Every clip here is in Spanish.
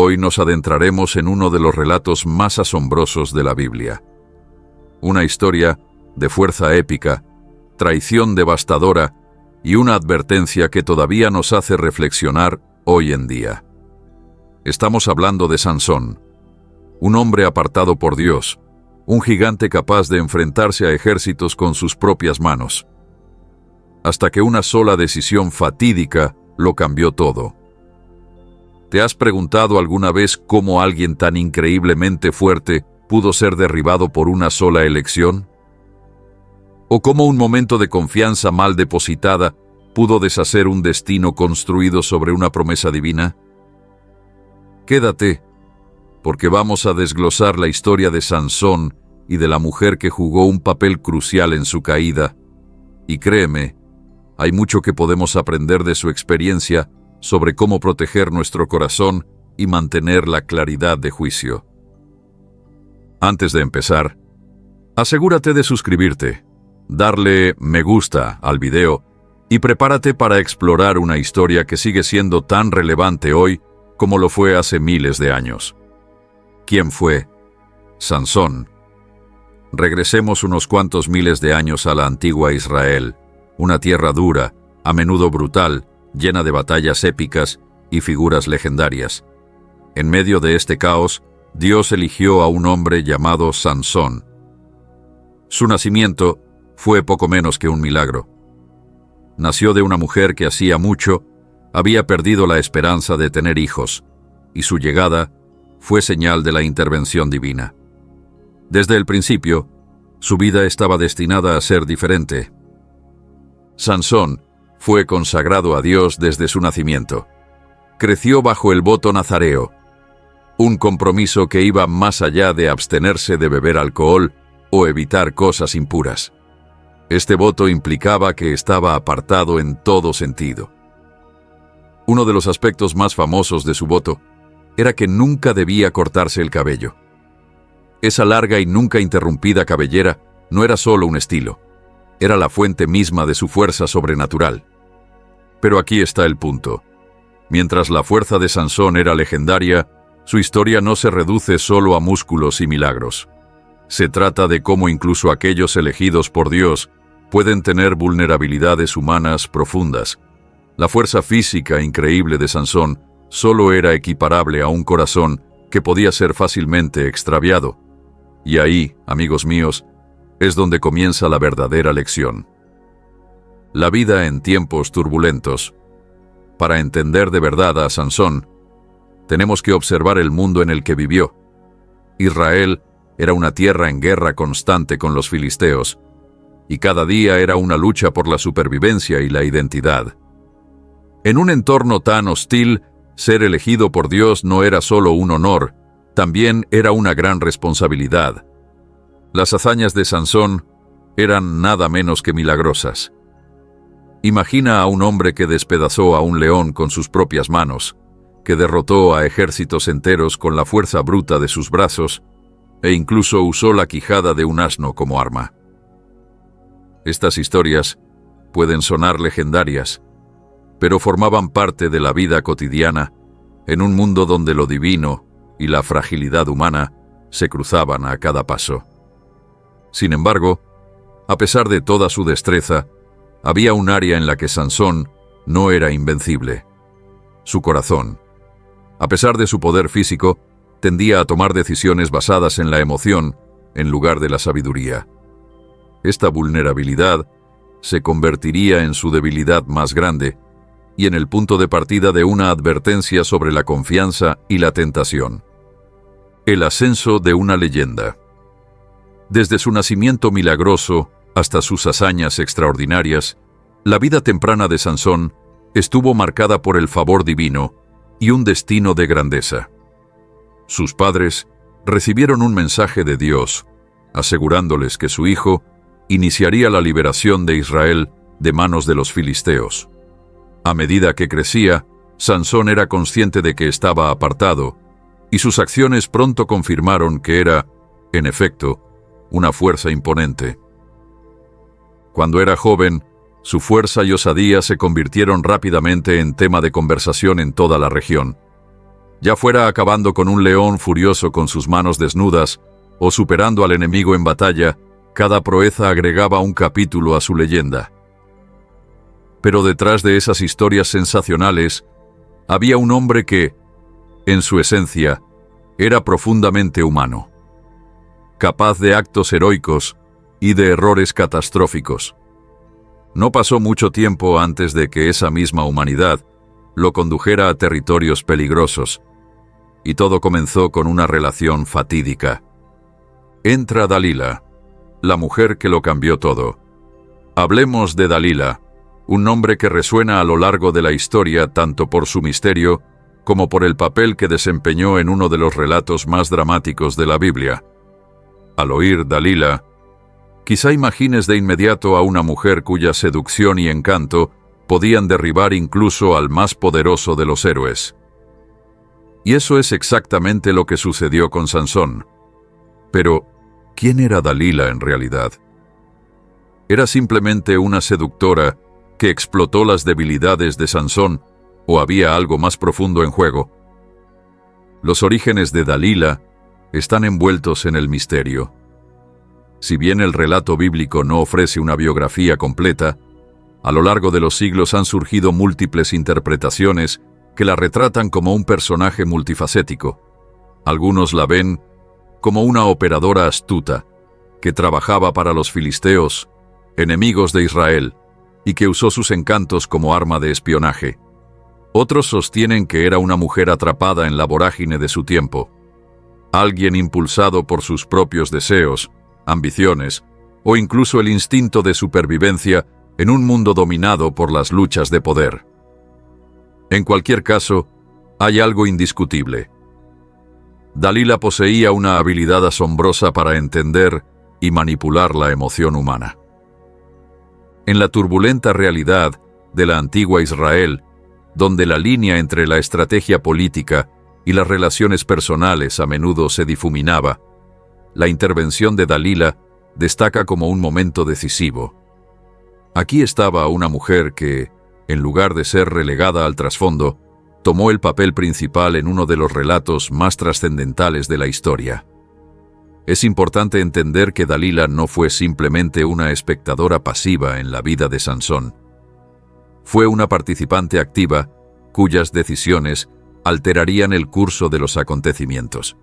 Hoy nos adentraremos en uno de los relatos más asombrosos de la Biblia. Una historia de fuerza épica, traición devastadora y una advertencia que todavía nos hace reflexionar hoy en día. Estamos hablando de Sansón, un hombre apartado por Dios, un gigante capaz de enfrentarse a ejércitos con sus propias manos, hasta que una sola decisión fatídica lo cambió todo. ¿Te has preguntado alguna vez cómo alguien tan increíblemente fuerte pudo ser derribado por una sola elección? ¿O cómo un momento de confianza mal depositada pudo deshacer un destino construido sobre una promesa divina? Quédate, porque vamos a desglosar la historia de Sansón y de la mujer que jugó un papel crucial en su caída. Y créeme, hay mucho que podemos aprender de su experiencia sobre cómo proteger nuestro corazón y mantener la claridad de juicio. Antes de empezar, asegúrate de suscribirte, darle me gusta al video y prepárate para explorar una historia que sigue siendo tan relevante hoy como lo fue hace miles de años. ¿Quién fue Sansón? Regresemos unos cuantos miles de años a la antigua Israel, una tierra dura, a menudo brutal, llena de batallas épicas y figuras legendarias. En medio de este caos, Dios eligió a un hombre llamado Sansón. Su nacimiento fue poco menos que un milagro. Nació de una mujer que hacía mucho había perdido la esperanza de tener hijos, y su llegada fue señal de la intervención divina. Desde el principio, su vida estaba destinada a ser diferente. Sansón fue consagrado a Dios desde su nacimiento. Creció bajo el voto nazareo, un compromiso que iba más allá de abstenerse de beber alcohol o evitar cosas impuras. Este voto implicaba que estaba apartado en todo sentido. Uno de los aspectos más famosos de su voto era que nunca debía cortarse el cabello. Esa larga y nunca interrumpida cabellera no era solo un estilo, era la fuente misma de su fuerza sobrenatural. Pero aquí está el punto. Mientras la fuerza de Sansón era legendaria, su historia no se reduce solo a músculos y milagros. Se trata de cómo incluso aquellos elegidos por Dios pueden tener vulnerabilidades humanas profundas. La fuerza física increíble de Sansón solo era equiparable a un corazón que podía ser fácilmente extraviado. Y ahí, amigos míos, es donde comienza la verdadera lección. La vida en tiempos turbulentos. Para entender de verdad a Sansón, tenemos que observar el mundo en el que vivió. Israel era una tierra en guerra constante con los filisteos, y cada día era una lucha por la supervivencia y la identidad. En un entorno tan hostil, ser elegido por Dios no era solo un honor, también era una gran responsabilidad. Las hazañas de Sansón eran nada menos que milagrosas. Imagina a un hombre que despedazó a un león con sus propias manos, que derrotó a ejércitos enteros con la fuerza bruta de sus brazos, e incluso usó la quijada de un asno como arma. Estas historias pueden sonar legendarias, pero formaban parte de la vida cotidiana en un mundo donde lo divino y la fragilidad humana se cruzaban a cada paso. Sin embargo, a pesar de toda su destreza, había un área en la que Sansón no era invencible: su corazón. A pesar de su poder físico, tendía a tomar decisiones basadas en la emoción en lugar de la sabiduría. Esta vulnerabilidad se convertiría en su debilidad más grande y en el punto de partida de una advertencia sobre la confianza y la tentación. El ascenso de una leyenda. Desde su nacimiento milagroso hasta sus hazañas extraordinarias, la vida temprana de Sansón estuvo marcada por el favor divino y un destino de grandeza. Sus padres recibieron un mensaje de Dios, asegurándoles que su hijo iniciaría la liberación de Israel de manos de los filisteos. A medida que crecía, Sansón era consciente de que estaba apartado, y sus acciones pronto confirmaron que era, en efecto, una fuerza imponente. Cuando era joven, su fuerza y osadía se convirtieron rápidamente en tema de conversación en toda la región. Ya fuera acabando con un león furioso con sus manos desnudas o superando al enemigo en batalla, cada proeza agregaba un capítulo a su leyenda. Pero detrás de esas historias sensacionales, había un hombre que, en su esencia, era profundamente humano, capaz de actos heroicos y de errores catastróficos. No pasó mucho tiempo antes de que esa misma humanidad lo condujera a territorios peligrosos, y todo comenzó con una relación fatídica. Entra Dalila, la mujer que lo cambió todo. Hablemos de Dalila, un nombre que resuena a lo largo de la historia tanto por su misterio como por el papel que desempeñó en uno de los relatos más dramáticos de la Biblia. Al oír Dalila, quizá imagines de inmediato a una mujer cuya seducción y encanto podían derribar incluso al más poderoso de los héroes. Y eso es exactamente lo que sucedió con Sansón. Pero, ¿quién era Dalila en realidad? ¿Era simplemente una seductora que explotó las debilidades de Sansón, o había algo más profundo en juego? Los orígenes de Dalila están envueltos en el misterio. Si bien el relato bíblico no ofrece una biografía completa, a lo largo de los siglos han surgido múltiples interpretaciones que la retratan como un personaje multifacético. Algunos la ven como una operadora astuta que trabajaba para los filisteos, enemigos de Israel, y que usó sus encantos como arma de espionaje. Otros sostienen que era una mujer atrapada en la vorágine de su tiempo, alguien impulsado por sus propios deseos, ambiciones, o incluso el instinto de supervivencia en un mundo dominado por las luchas de poder. En cualquier caso, hay algo indiscutible. Dalila poseía una habilidad asombrosa para entender y manipular la emoción humana. En la turbulenta realidad de la antigua Israel, donde la línea entre la estrategia política y las relaciones personales a menudo se difuminaba, la intervención de Dalila destaca como un momento decisivo. Aquí estaba una mujer que, en lugar de ser relegada al trasfondo, tomó el papel principal en uno de los relatos más trascendentales de la historia. Es importante entender que Dalila no fue simplemente una espectadora pasiva en la vida de Sansón. Fue una participante activa cuyas decisiones alterarían el curso de los acontecimientos.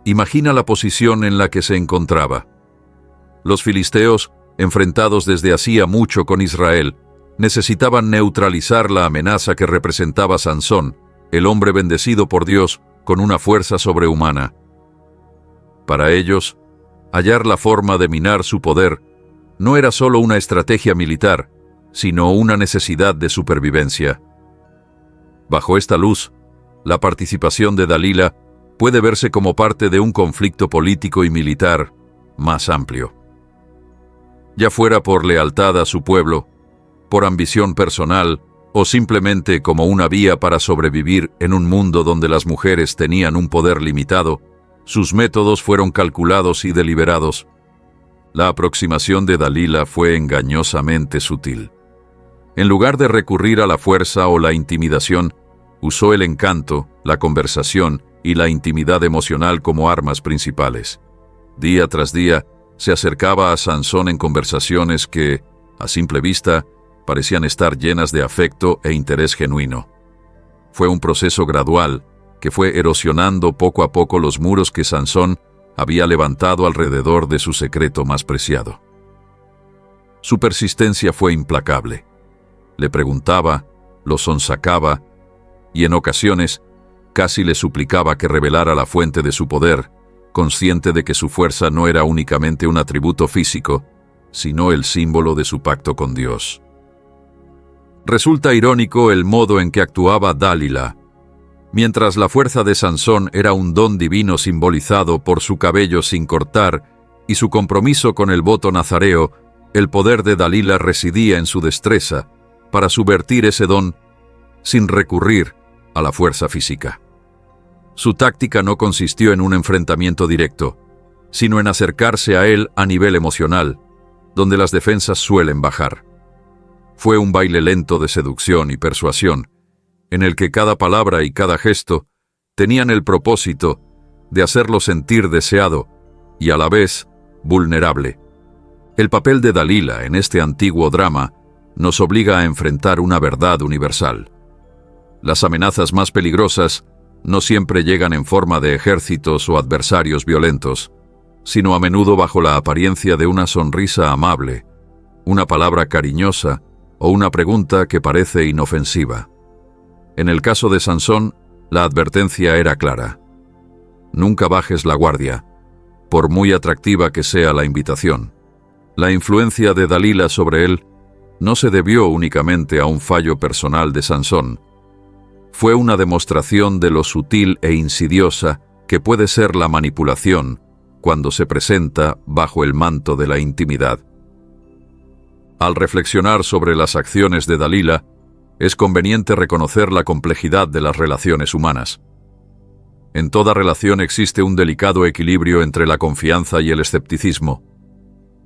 Imagina la posición en la que se encontraba. Los filisteos, enfrentados desde hacía mucho con Israel, necesitaban neutralizar la amenaza que representaba Sansón, el hombre bendecido por Dios con una fuerza sobrehumana. Para ellos, hallar la forma de minar su poder no era solo una estrategia militar, sino una necesidad de supervivencia. Bajo esta luz, la participación de Dalila puede verse como parte de un conflicto político y militar más amplio. Ya fuera por lealtad a su pueblo, por ambición personal o simplemente como una vía para sobrevivir en un mundo donde las mujeres tenían un poder limitado, sus métodos fueron calculados y deliberados. La aproximación de Dalila fue engañosamente sutil. En lugar de recurrir a la fuerza o la intimidación, usó el encanto, la conversación y la intimidad emocional como armas principales. Día tras día, se acercaba a Sansón en conversaciones que, a simple vista, parecían estar llenas de afecto e interés genuino. Fue un proceso gradual que fue erosionando poco a poco los muros que Sansón había levantado alrededor de su secreto más preciado. Su persistencia fue implacable. Le preguntaba, lo sonsacaba y en ocasiones casi le suplicaba que revelara la fuente de su poder, consciente de que su fuerza no era únicamente un atributo físico, sino el símbolo de su pacto con Dios. Resulta irónico el modo en que actuaba Dalila. Mientras la fuerza de Sansón era un don divino simbolizado por su cabello sin cortar y su compromiso con el voto nazareo, el poder de Dalila residía en su destreza para subvertir ese don sin recurrir a la fuerza física. Su táctica no consistió en un enfrentamiento directo, sino en acercarse a él a nivel emocional, donde las defensas suelen bajar. Fue un baile lento de seducción y persuasión, en el que cada palabra y cada gesto tenían el propósito de hacerlo sentir deseado y a la vez vulnerable. El papel de Dalila en este antiguo drama nos obliga a enfrentar una verdad universal. Las amenazas más peligrosas no siempre llegan en forma de ejércitos o adversarios violentos, sino a menudo bajo la apariencia de una sonrisa amable, una palabra cariñosa o una pregunta que parece inofensiva. En el caso de Sansón, la advertencia era clara. Nunca bajes la guardia, por muy atractiva que sea la invitación. La influencia de Dalila sobre él no se debió únicamente a un fallo personal de Sansón. Fue una demostración de lo sutil e insidiosa que puede ser la manipulación cuando se presenta bajo el manto de la intimidad. Al reflexionar sobre las acciones de Dalila, es conveniente reconocer la complejidad de las relaciones humanas. En toda relación existe un delicado equilibrio entre la confianza y el escepticismo,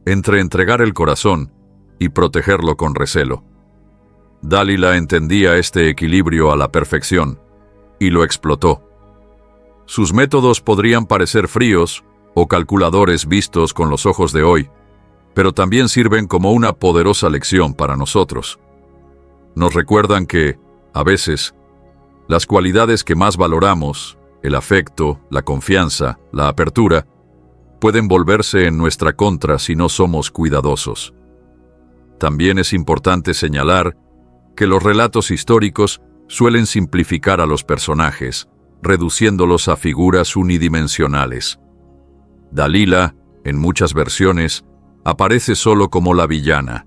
entre entregar el corazón y protegerlo con recelo. Dalila entendía este equilibrio a la perfección y lo explotó. Sus métodos podrían parecer fríos o calculadores vistos con los ojos de hoy, pero también sirven como una poderosa lección para nosotros. Nos recuerdan que, a veces, las cualidades que más valoramos, el afecto, la confianza, la apertura, pueden volverse en nuestra contra si no somos cuidadosos. También es importante señalar que los relatos históricos suelen simplificar a los personajes, reduciéndolos a figuras unidimensionales. Dalila, en muchas versiones, aparece solo como la villana,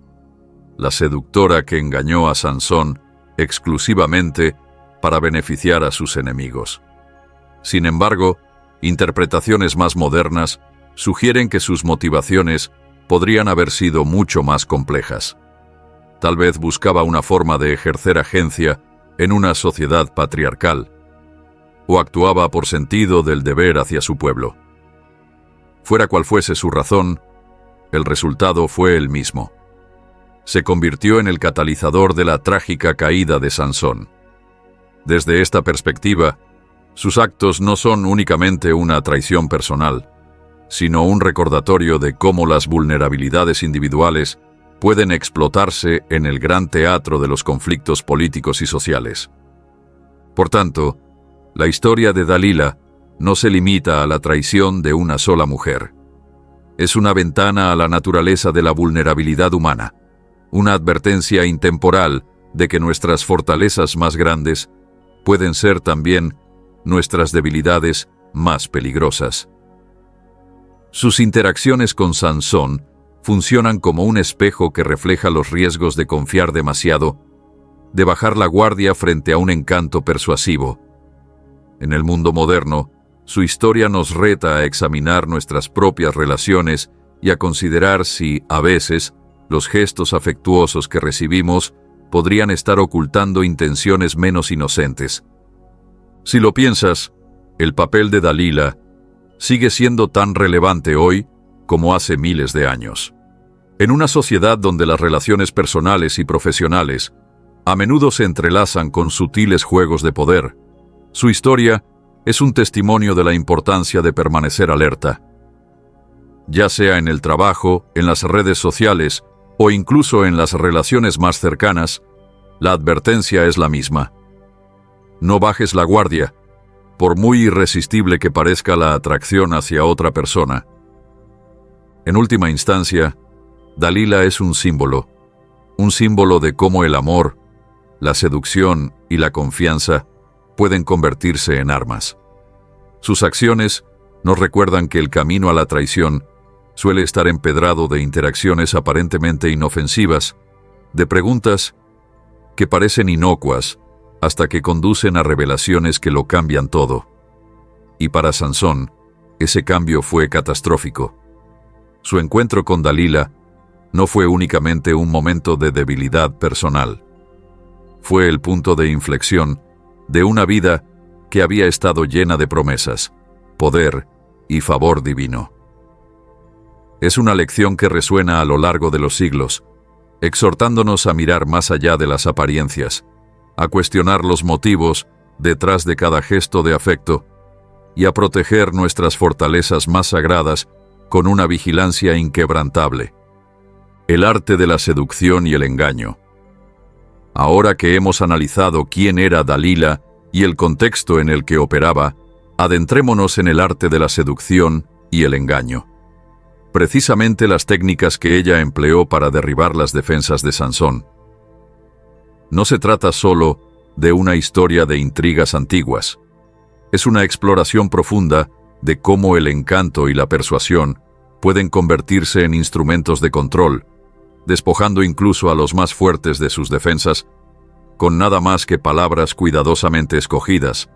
la seductora que engañó a Sansón exclusivamente para beneficiar a sus enemigos. Sin embargo, interpretaciones más modernas sugieren que sus motivaciones podrían haber sido mucho más complejas. Tal vez buscaba una forma de ejercer agencia en una sociedad patriarcal, o actuaba por sentido del deber hacia su pueblo. Fuera cual fuese su razón, el resultado fue el mismo. Se convirtió en el catalizador de la trágica caída de Sansón. Desde esta perspectiva, sus actos no son únicamente una traición personal, sino un recordatorio de cómo las vulnerabilidades individuales pueden explotarse en el gran teatro de los conflictos políticos y sociales. Por tanto, la historia de Dalila no se limita a la traición de una sola mujer. Es una ventana a la naturaleza de la vulnerabilidad humana, una advertencia intemporal de que nuestras fortalezas más grandes pueden ser también nuestras debilidades más peligrosas. Sus interacciones con Sansón funcionan como un espejo que refleja los riesgos de confiar demasiado, de bajar la guardia frente a un encanto persuasivo. En el mundo moderno, su historia nos reta a examinar nuestras propias relaciones y a considerar si, a veces, los gestos afectuosos que recibimos podrían estar ocultando intenciones menos inocentes. Si lo piensas, el papel de Dalila sigue siendo tan relevante hoy como hace miles de años. En una sociedad donde las relaciones personales y profesionales a menudo se entrelazan con sutiles juegos de poder, su historia es un testimonio de la importancia de permanecer alerta. Ya sea en el trabajo, en las redes sociales o incluso en las relaciones más cercanas, la advertencia es la misma. No bajes la guardia, por muy irresistible que parezca la atracción hacia otra persona. En última instancia, Dalila es un símbolo de cómo el amor, la seducción y la confianza pueden convertirse en armas. Sus acciones nos recuerdan que el camino a la traición suele estar empedrado de interacciones aparentemente inofensivas, de preguntas que parecen inocuas hasta que conducen a revelaciones que lo cambian todo. Y para Sansón, ese cambio fue catastrófico. Su encuentro con Dalila no fue únicamente un momento de debilidad personal. Fue el punto de inflexión de una vida que había estado llena de promesas, poder y favor divino. Es una lección que resuena a lo largo de los siglos, exhortándonos a mirar más allá de las apariencias, a cuestionar los motivos detrás de cada gesto de afecto y a proteger nuestras fortalezas más sagradas con una vigilancia inquebrantable. El arte de la seducción y el engaño. Ahora que hemos analizado quién era Dalila y el contexto en el que operaba, adentrémonos en el arte de la seducción y el engaño. Precisamente las técnicas que ella empleó para derribar las defensas de Sansón. No se trata solo de una historia de intrigas antiguas. Es una exploración profunda de cómo el encanto y la persuasión pueden convertirse en instrumentos de control, despojando incluso a los más fuertes de sus defensas, con nada más que palabras cuidadosamente escogidas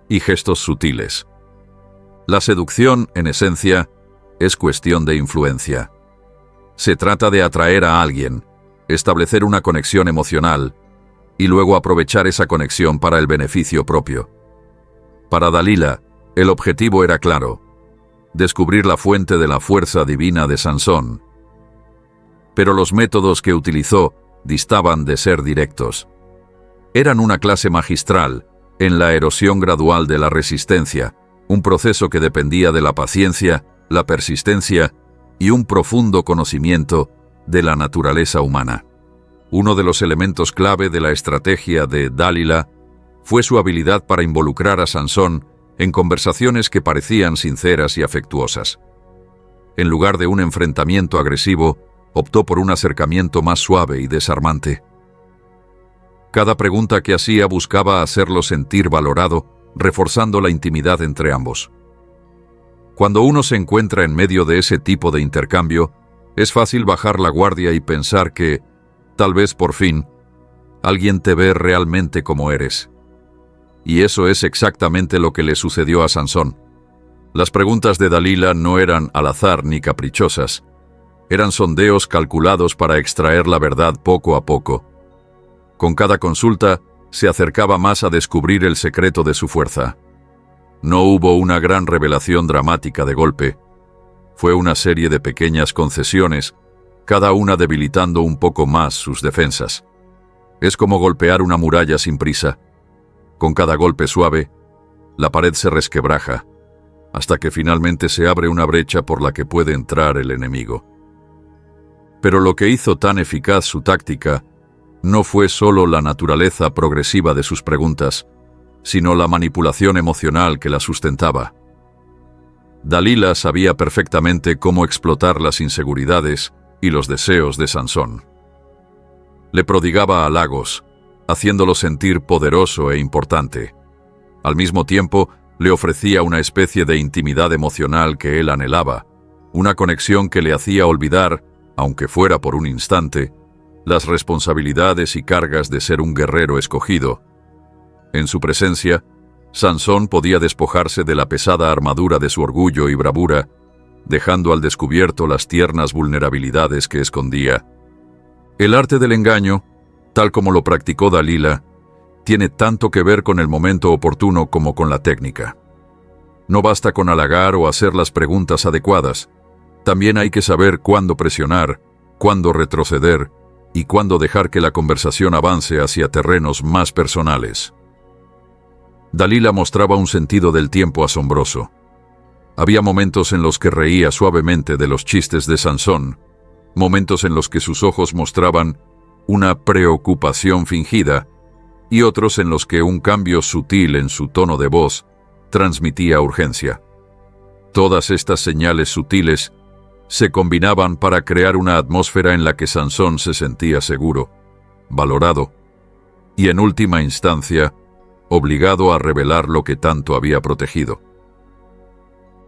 y gestos sutiles. La seducción, en esencia, es cuestión de influencia. Se trata de atraer a alguien, establecer una conexión emocional y luego aprovechar esa conexión para el beneficio propio. Para Dalila, el objetivo era claro: descubrir la fuente de la fuerza divina de Sansón. Pero los métodos que utilizó distaban de ser directos. Eran una clase magistral en la erosión gradual de la resistencia, un proceso que dependía de la paciencia, la persistencia y un profundo conocimiento de la naturaleza humana. Uno de los elementos clave de la estrategia de Dalila fue su habilidad para involucrar a Sansón en conversaciones que parecían sinceras y afectuosas. En lugar de un enfrentamiento agresivo, optó por un acercamiento más suave y desarmante. Cada pregunta que hacía buscaba hacerlo sentir valorado, reforzando la intimidad entre ambos. Cuando uno se encuentra en medio de ese tipo de intercambio, es fácil bajar la guardia y pensar que, tal vez por fin, alguien te ve realmente como eres. Y eso es exactamente lo que le sucedió a Sansón. Las preguntas de Dalila no eran al azar ni caprichosas. Eran sondeos calculados para extraer la verdad poco a poco. Con cada consulta, se acercaba más a descubrir el secreto de su fuerza. No hubo una gran revelación dramática de golpe. Fue una serie de pequeñas concesiones, cada una debilitando un poco más sus defensas. Es como golpear una muralla sin prisa. Con cada golpe suave, la pared se resquebraja, hasta que finalmente se abre una brecha por la que puede entrar el enemigo. Pero lo que hizo tan eficaz su táctica no fue solo la naturaleza progresiva de sus preguntas, sino la manipulación emocional que la sustentaba. Dalila sabía perfectamente cómo explotar las inseguridades y los deseos de Sansón. Le prodigaba halagos, haciéndolo sentir poderoso e importante. Al mismo tiempo, le ofrecía una especie de intimidad emocional que él anhelaba, una conexión que le hacía olvidar, aunque fuera por un instante, las responsabilidades y cargas de ser un guerrero escogido. En su presencia, Sansón podía despojarse de la pesada armadura de su orgullo y bravura, dejando al descubierto las tiernas vulnerabilidades que escondía. El arte del engaño, tal como lo practicó Dalila, tiene tanto que ver con el momento oportuno como con la técnica. No basta con halagar o hacer las preguntas adecuadas. También hay que saber cuándo presionar, cuándo retroceder y cuándo dejar que la conversación avance hacia terrenos más personales. Dalila mostraba un sentido del tiempo asombroso. Había momentos en los que reía suavemente de los chistes de Sansón, momentos en los que sus ojos mostraban una preocupación fingida, y otros en los que un cambio sutil en su tono de voz transmitía urgencia. Todas estas señales sutiles se combinaban para crear una atmósfera en la que Sansón se sentía seguro, valorado, y en última instancia, obligado a revelar lo que tanto había protegido.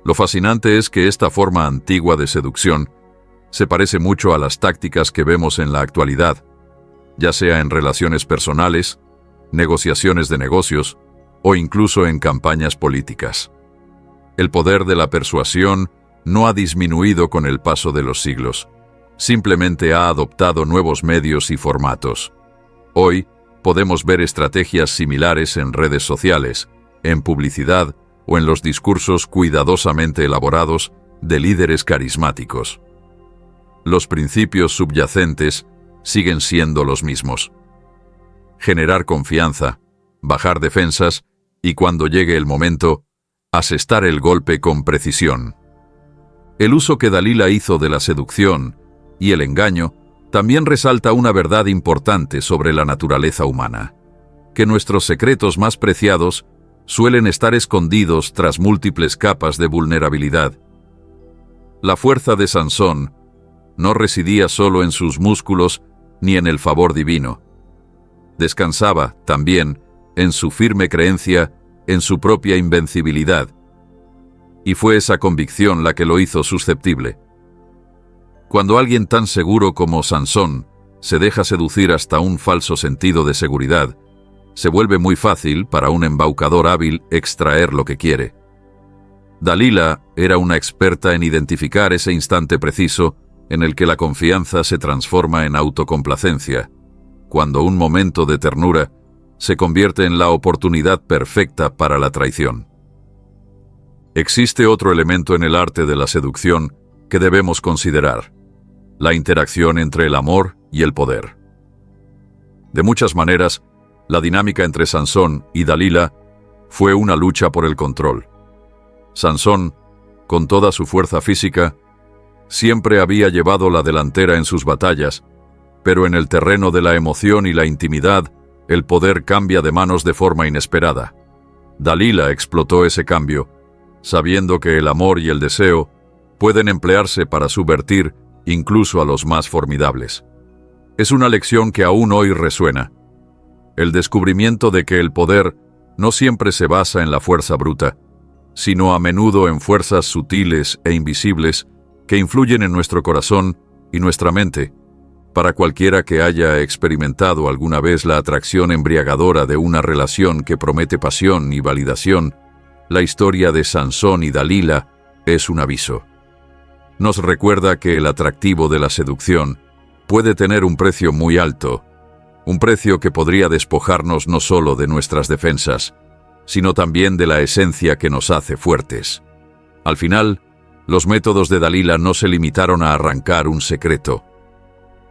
Lo fascinante es que esta forma antigua de seducción se parece mucho a las tácticas que vemos en la actualidad, ya sea en relaciones personales, negociaciones de negocios o incluso en campañas políticas. El poder de la persuasión no ha disminuido con el paso de los siglos, simplemente ha adoptado nuevos medios y formatos. Hoy, podemos ver estrategias similares en redes sociales, en publicidad o en los discursos cuidadosamente elaborados de líderes carismáticos. Los principios subyacentes siguen siendo los mismos: generar confianza, bajar defensas y cuando llegue el momento, asestar el golpe con precisión. El uso que Dalila hizo de la seducción y el engaño también resalta una verdad importante sobre la naturaleza humana, que nuestros secretos más preciados suelen estar escondidos tras múltiples capas de vulnerabilidad. La fuerza de Sansón no residía solo en sus músculos ni en el favor divino. Descansaba, también, en su firme creencia en su propia invencibilidad. Y fue esa convicción la que lo hizo susceptible. Cuando alguien tan seguro como Sansón se deja seducir hasta un falso sentido de seguridad, se vuelve muy fácil para un embaucador hábil extraer lo que quiere. Dalila era una experta en identificar ese instante preciso en el que la confianza se transforma en autocomplacencia, cuando un momento de ternura se convierte en la oportunidad perfecta para la traición. Existe otro elemento en el arte de la seducción que debemos considerar: la interacción entre el amor y el poder. De muchas maneras, la dinámica entre Sansón y Dalila fue una lucha por el control. Sansón, con toda su fuerza física, siempre había llevado la delantera en sus batallas, pero en el terreno de la emoción y la intimidad, el poder cambia de manos de forma inesperada. Dalila explotó ese cambio, sabiendo que el amor y el deseo pueden emplearse para subvertir incluso a los más formidables. Es una lección que aún hoy resuena: el descubrimiento de que el poder no siempre se basa en la fuerza bruta, sino a menudo en fuerzas sutiles e invisibles que influyen en nuestro corazón y nuestra mente. Para cualquiera que haya experimentado alguna vez la atracción embriagadora de una relación que promete pasión y validación, la historia de Sansón y Dalila es un aviso. Nos recuerda que el atractivo de la seducción puede tener un precio muy alto, un precio que podría despojarnos no solo de nuestras defensas, sino también de la esencia que nos hace fuertes. Al final, los métodos de Dalila no se limitaron a arrancar un secreto.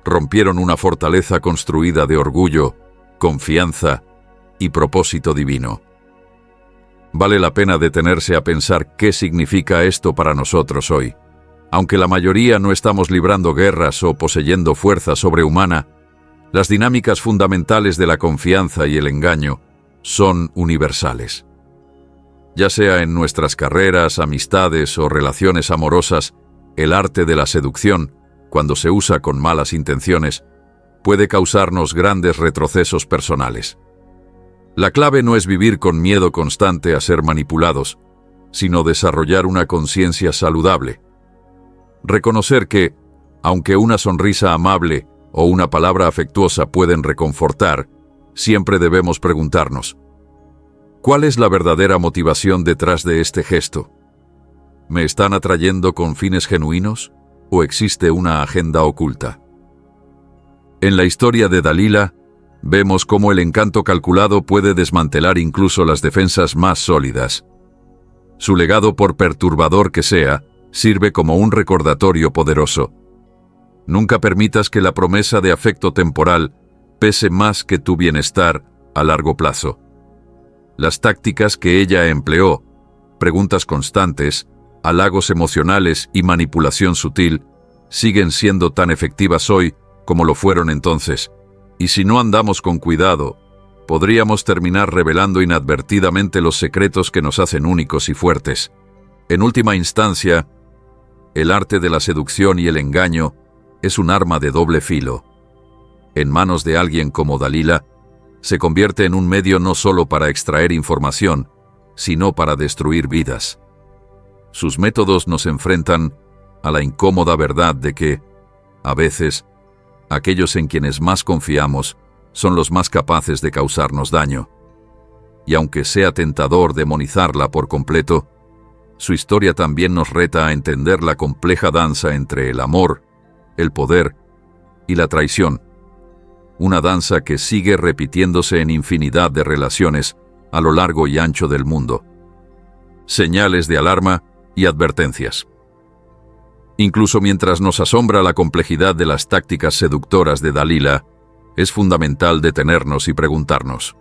Rompieron una fortaleza construida de orgullo, confianza y propósito divino. Vale la pena detenerse a pensar qué significa esto para nosotros hoy. Aunque la mayoría no estamos librando guerras o poseyendo fuerza sobrehumana, las dinámicas fundamentales de la confianza y el engaño son universales. Ya sea en nuestras carreras, amistades o relaciones amorosas, el arte de la seducción, cuando se usa con malas intenciones, puede causarnos grandes retrocesos personales. La clave no es vivir con miedo constante a ser manipulados, sino desarrollar una conciencia saludable. Reconocer que, aunque una sonrisa amable o una palabra afectuosa pueden reconfortar, siempre debemos preguntarnos: ¿cuál es la verdadera motivación detrás de este gesto? ¿Me están atrayendo con fines genuinos o existe una agenda oculta? En la historia de Dalila, vemos cómo el encanto calculado puede desmantelar incluso las defensas más sólidas. Su legado, por perturbador que sea, sirve como un recordatorio poderoso. Nunca permitas que la promesa de afecto temporal pese más que tu bienestar a largo plazo. Las tácticas que ella empleó, preguntas constantes, halagos emocionales y manipulación sutil, siguen siendo tan efectivas hoy como lo fueron entonces, y si no andamos con cuidado, podríamos terminar revelando inadvertidamente los secretos que nos hacen únicos y fuertes. En última instancia, el arte de la seducción y el engaño es un arma de doble filo. En manos de alguien como Dalila, se convierte en un medio no solo para extraer información, sino para destruir vidas. Sus métodos nos enfrentan a la incómoda verdad de que, a veces, aquellos en quienes más confiamos son los más capaces de causarnos daño. Y aunque sea tentador demonizarla por completo, su historia también nos reta a entender la compleja danza entre el amor, el poder y la traición. Una danza que sigue repitiéndose en infinidad de relaciones a lo largo y ancho del mundo. Señales de alarma y advertencias. Incluso mientras nos asombra la complejidad de las tácticas seductoras de Dalila, es fundamental detenernos y preguntarnos: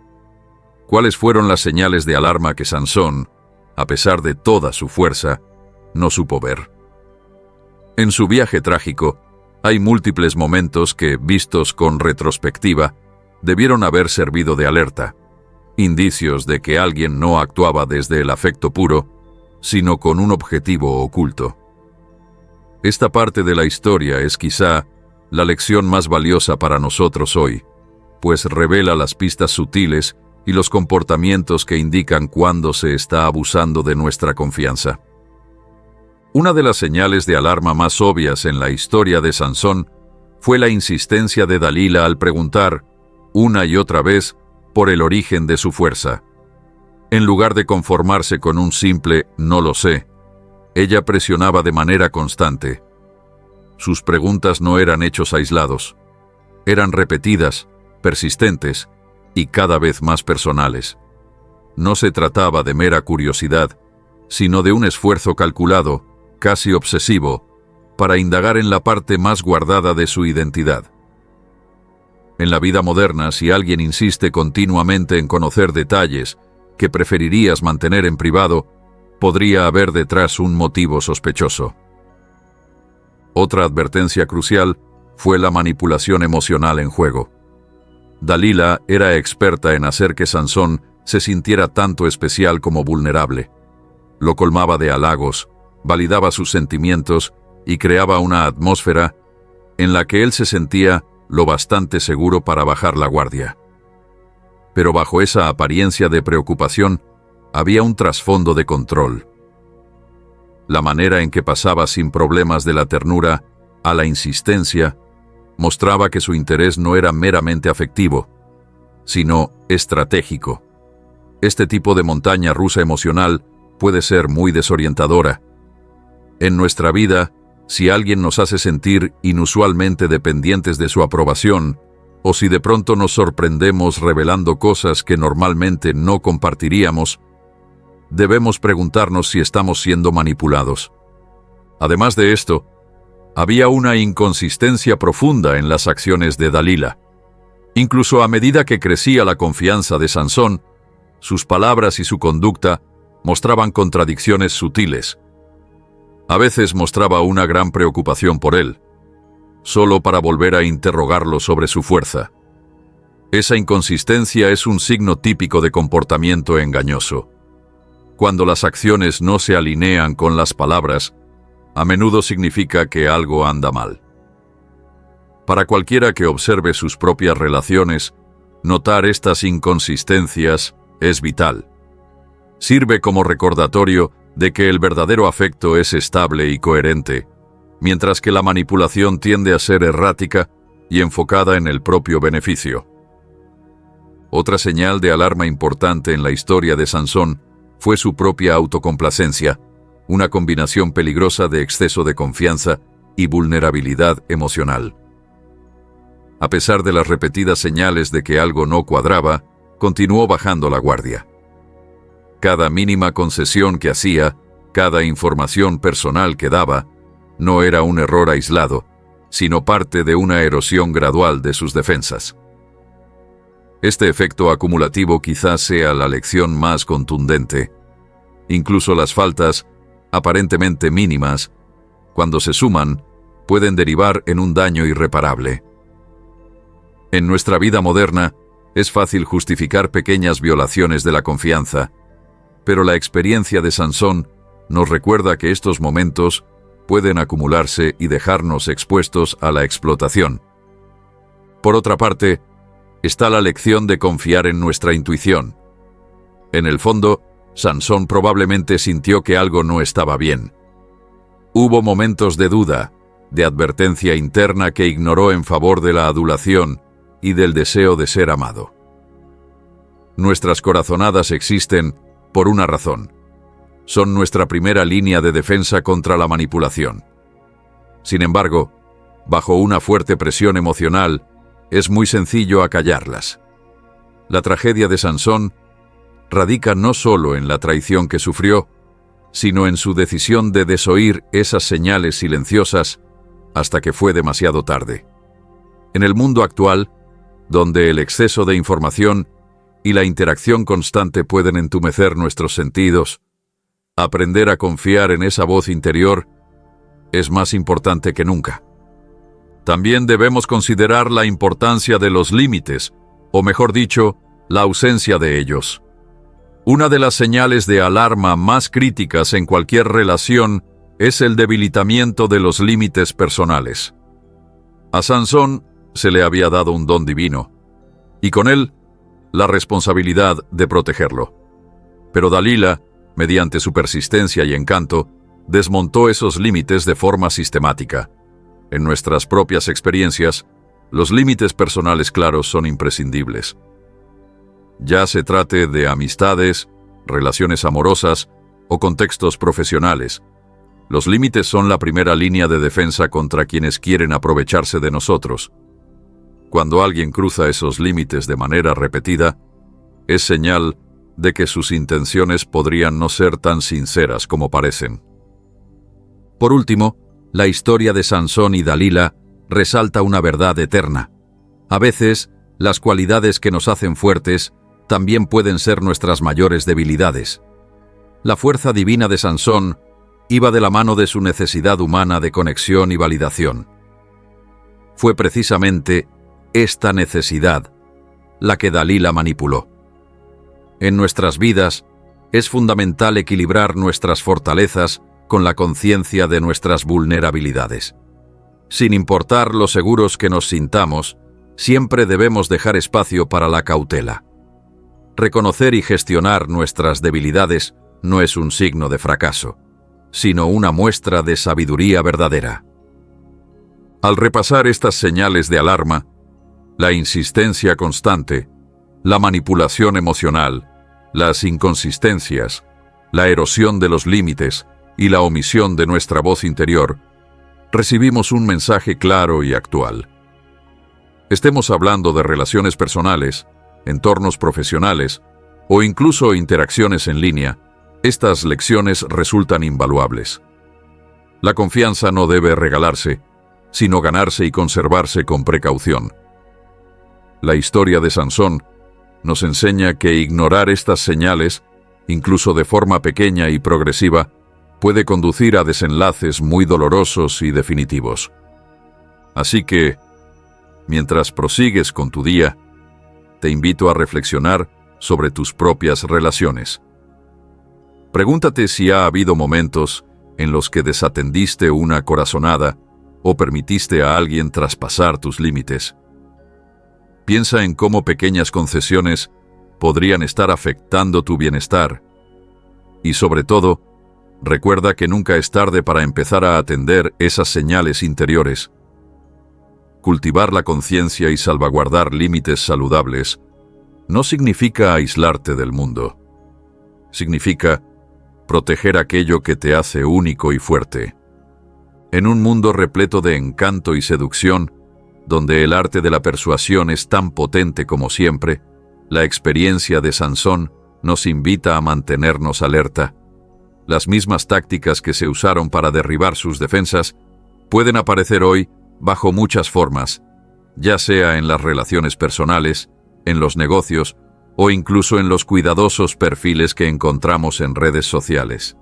¿Cuáles fueron las señales de alarma que Sansón, a pesar de toda su fuerza, no supo ver? En su viaje trágico, hay múltiples momentos que, vistos con retrospectiva, debieron haber servido de alerta, indicios de que alguien no actuaba desde el afecto puro, sino con un objetivo oculto. Esta parte de la historia es quizá la lección más valiosa para nosotros hoy, pues revela las pistas sutiles y los comportamientos que indican cuándo se está abusando de nuestra confianza. Una de las señales de alarma más obvias en la historia de Sansón fue la insistencia de Dalila al preguntar, una y otra vez, por el origen de su fuerza. En lugar de conformarse con un simple «no lo sé», ella presionaba de manera constante. Sus preguntas no eran hechos aislados, eran repetidas, persistentes y cada vez más personales. No se trataba de mera curiosidad, sino de un esfuerzo calculado, casi obsesivo, para indagar en la parte más guardada de su identidad. En la vida moderna, si alguien insiste continuamente en conocer detalles que preferirías mantener en privado, podría haber detrás un motivo sospechoso. Otra advertencia crucial fue la manipulación emocional en juego. Dalila era experta en hacer que Sansón se sintiera tanto especial como vulnerable. Lo colmaba de halagos, validaba sus sentimientos y creaba una atmósfera en la que él se sentía lo bastante seguro para bajar la guardia. Pero bajo esa apariencia de preocupación había un trasfondo de control. La manera en que pasaba sin problemas de la ternura a la insistencia mostraba que su interés no era meramente afectivo, sino estratégico. Este tipo de montaña rusa emocional puede ser muy desorientadora. En nuestra vida, si alguien nos hace sentir inusualmente dependientes de su aprobación, o si de pronto nos sorprendemos revelando cosas que normalmente no compartiríamos, debemos preguntarnos si estamos siendo manipulados. Además de esto, había una inconsistencia profunda en las acciones de Dalila. Incluso a medida que crecía la confianza de Sansón, sus palabras y su conducta mostraban contradicciones sutiles. A veces mostraba una gran preocupación por él, solo para volver a interrogarlo sobre su fuerza. Esa inconsistencia es un signo típico de comportamiento engañoso. Cuando las acciones no se alinean con las palabras, a menudo significa que algo anda mal. Para cualquiera que observe sus propias relaciones, notar estas inconsistencias es vital. Sirve como recordatorio de que el verdadero afecto es estable y coherente, mientras que la manipulación tiende a ser errática y enfocada en el propio beneficio. Otra señal de alarma importante en la historia de Sansón fue su propia autocomplacencia, una combinación peligrosa de exceso de confianza y vulnerabilidad emocional. A pesar de las repetidas señales de que algo no cuadraba, continuó bajando la guardia. Cada mínima concesión que hacía, cada información personal que daba, no era un error aislado, sino parte de una erosión gradual de sus defensas. Este efecto acumulativo quizás sea la lección más contundente. Incluso las faltas, aparentemente mínimas, cuando se suman, pueden derivar en un daño irreparable. En nuestra vida moderna, es fácil justificar pequeñas violaciones de la confianza, pero la experiencia de Sansón nos recuerda que estos momentos pueden acumularse y dejarnos expuestos a la explotación. Por otra parte, está la lección de confiar en nuestra intuición. En el fondo, Sansón probablemente sintió que algo no estaba bien. Hubo momentos de duda, de advertencia interna que ignoró en favor de la adulación y del deseo de ser amado. Nuestras corazonadas existen por una razón. Son nuestra primera línea de defensa contra la manipulación. Sin embargo, bajo una fuerte presión emocional, es muy sencillo acallarlas. La tragedia de Sansón radica no solo en la traición que sufrió, sino en su decisión de desoír esas señales silenciosas hasta que fue demasiado tarde. En el mundo actual, donde el exceso de información y la interacción constante pueden entumecer nuestros sentidos, aprender a confiar en esa voz interior es más importante que nunca. También debemos considerar la importancia de los límites, o mejor dicho, la ausencia de ellos. Una de las señales de alarma más críticas en cualquier relación es el debilitamiento de los límites personales. A Sansón se le había dado un don divino, y con él la responsabilidad de protegerlo. Pero Dalila, mediante su persistencia y encanto, desmontó esos límites de forma sistemática. En nuestras propias experiencias, los límites personales claros son imprescindibles. Ya se trate de amistades, relaciones amorosas o contextos profesionales, los límites son la primera línea de defensa contra quienes quieren aprovecharse de nosotros. Cuando alguien cruza esos límites de manera repetida, es señal de que sus intenciones podrían no ser tan sinceras como parecen. Por último, la historia de Sansón y Dalila resalta una verdad eterna. A veces, las cualidades que nos hacen fuertes también pueden ser nuestras mayores debilidades. La fuerza divina de Sansón iba de la mano de su necesidad humana de conexión y validación. Fue precisamente esta necesidad la que Dalila manipuló. En nuestras vidas, es fundamental equilibrar nuestras fortalezas con la conciencia de nuestras vulnerabilidades. Sin importar lo seguros que nos sintamos, siempre debemos dejar espacio para la cautela. Reconocer y gestionar nuestras debilidades no es un signo de fracaso, sino una muestra de sabiduría verdadera. Al repasar estas señales de alarma, la insistencia constante, la manipulación emocional, las inconsistencias, la erosión de los límites y la omisión de nuestra voz interior, recibimos un mensaje claro y actual. Estemos hablando de relaciones personales, entornos profesionales o incluso interacciones en línea, estas lecciones resultan invaluables. La confianza no debe regalarse, sino ganarse y conservarse con precaución. La historia de Sansón nos enseña que ignorar estas señales, incluso de forma pequeña y progresiva, puede conducir a desenlaces muy dolorosos y definitivos. Así que, mientras prosigues con tu día, te invito a reflexionar sobre tus propias relaciones. Pregúntate si ha habido momentos en los que desatendiste una corazonada o permitiste a alguien traspasar tus límites. Piensa en cómo pequeñas concesiones podrían estar afectando tu bienestar. Y sobre todo, recuerda que nunca es tarde para empezar a atender esas señales interiores. Cultivar la conciencia y salvaguardar límites saludables no significa aislarte del mundo. Significa proteger aquello que te hace único y fuerte. En un mundo repleto de encanto y seducción, donde el arte de la persuasión es tan potente como siempre, la experiencia de Sansón nos invita a mantenernos alerta. Las mismas tácticas que se usaron para derribar sus defensas pueden aparecer hoy bajo muchas formas, ya sea en las relaciones personales, en los negocios o incluso en los cuidadosos perfiles que encontramos en redes sociales.